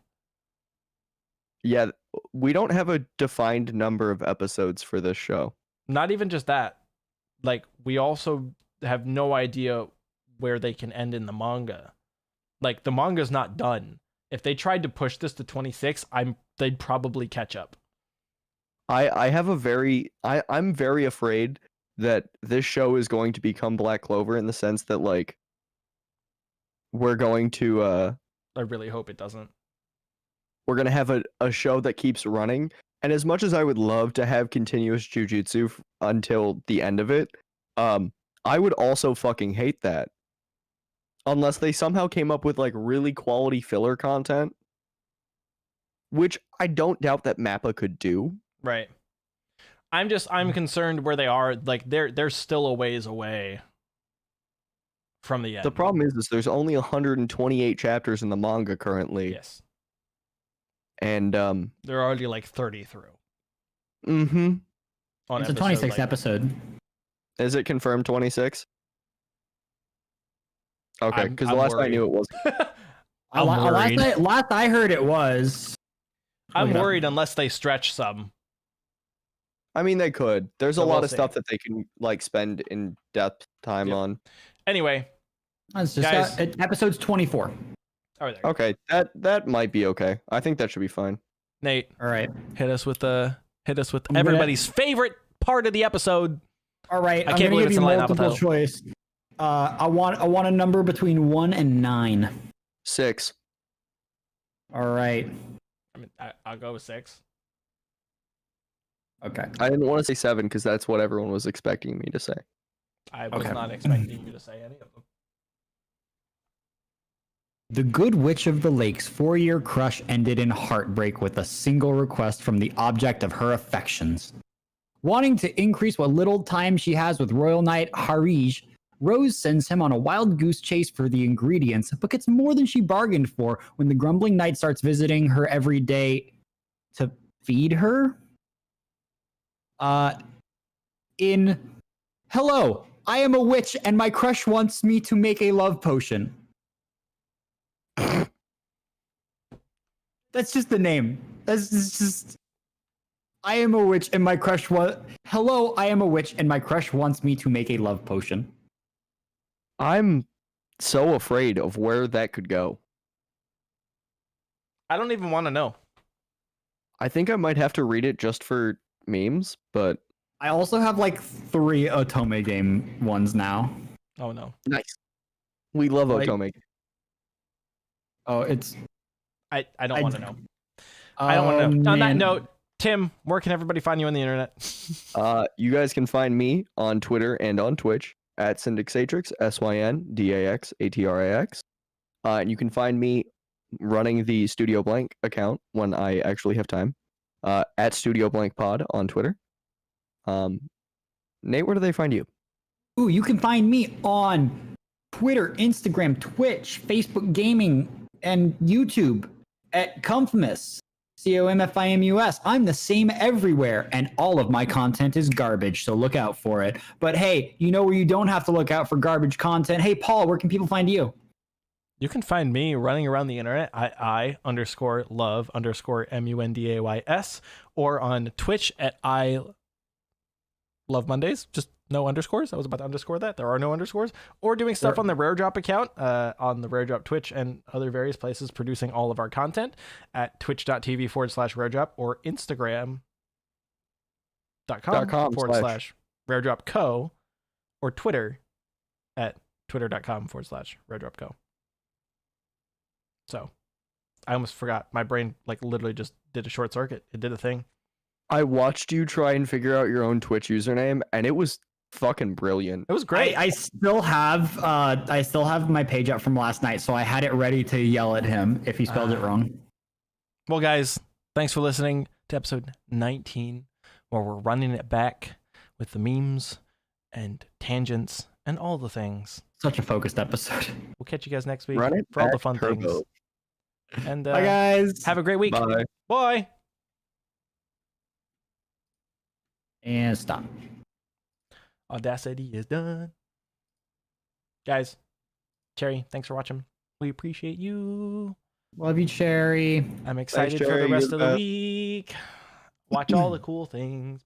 Yeah, we don't have a defined number of episodes for this show. Not even just that. Like, we also have no idea where they can end in the manga. Like, the manga's not done. If they tried to push this to 26, they'd probably catch up. I'm very afraid that this show is going to become Black Clover in the sense that like we're going to I really hope it doesn't. we're gonna have a show that keeps running. And as much as I would love to have continuous jujutsu until the end of it, I would also fucking hate that. Unless they somehow came up with like really quality filler content, which I don't doubt that Mappa could do. Right. I'm concerned where they are. Like, they're still a ways away from the end. The problem is there's only 128 chapters in the manga currently. Yes. And They're already like 30 through. mm-hmm. On It's a episode, 26 like, episode. Is it confirmed 26? Okay, because the I'm last I knew worried. it was. I'm worried. Last I heard it was. I'm Look it up. worried unless they stretch some. I mean, they could. There's a But lot we'll of see. stuff that they can like spend in depth time Yep. on. Anyway, It's just Guys. episode's 24. over there. Okay, that might be okay. I think that should be fine. Nate, All right. hit us with I'm gonna- everybody's favorite part of the episode. All right. I I'm can't gonna believe give it's you a line multiple alphabet. choice. I want a number between 1 and 9. 6. All right. I mean, I'll go with 6. Okay. I didn't want to say 7 because that's what everyone was expecting me to say. I was Okay. not expecting you to say any of them. The Good Witch of the Lake's 4-year crush ended in heartbreak with a single request from the object of her affections. Wanting to increase what little time she has with Royal Knight Harij, Rose sends him on a wild goose chase for the ingredients, but gets more than she bargained for when the grumbling knight starts visiting her every day to feed her. In Hello, I am a witch and my crush wants me to make a love potion. That's just the name. That's just. I am a witch and my crush Hello, I am a witch and my crush wants me to make a love potion. I'm so afraid of where that could go. I don't even want to know. I think I might have to read it just for memes, but I also have like 3 Otome game ones now. Oh no. nice. We love Like- Otome. Oh, it's. I don't I- want to know. I don't want to know. On that man. note, Tim, where can everybody find you on the internet? You guys can find me on Twitter and on Twitch at Syndixatrix, SYNDAXATRAX. And you can find me running the Studio Blank account when I actually have time at Studio Blank Pod on Twitter. Nate, where do they find you? Ooh, you can find me on Twitter, Instagram, Twitch, Facebook Gaming, and YouTube at Comfimus. COMFIMUS. I'm the same everywhere, and all of my content is garbage, so look out for it. But hey, you know where you don't have to look out for garbage content? Hey, Paul, where can people find you? You can find me running around the internet at I_love_MUNDAYS or on Twitch at I Love Mondays. Just no underscores. I was about to underscore that. There are no underscores. Or doing stuff on the Rare Drop account, on the Rare Drop Twitch and other various places, producing all of our content at twitch.tv/Rare Drop or Instagram.com/Rare Drop Co. or Twitter at twitter.com/Rare Drop Co. So I almost forgot. My brain like literally just did a short circuit. It did a thing. I watched you try and figure out your own Twitch username, and it was fucking brilliant. It was great. I still have my page up from last night, so I had it ready to yell at him if he spelled it wrong. Well, guys, thanks for listening to episode 19, where we're running it back with the memes and tangents and all the things. Such a focused episode. We'll catch you guys next week Run it for all the back, fun Turbo. things. And Bye, guys. have a great week. Bye. Bye. And stop. Audacity is done. Guys, Cherry, thanks for watching. We appreciate you. Love you, Cherry. I'm excited for Cherry, the rest you're of the the best. week. Watch all the cool things.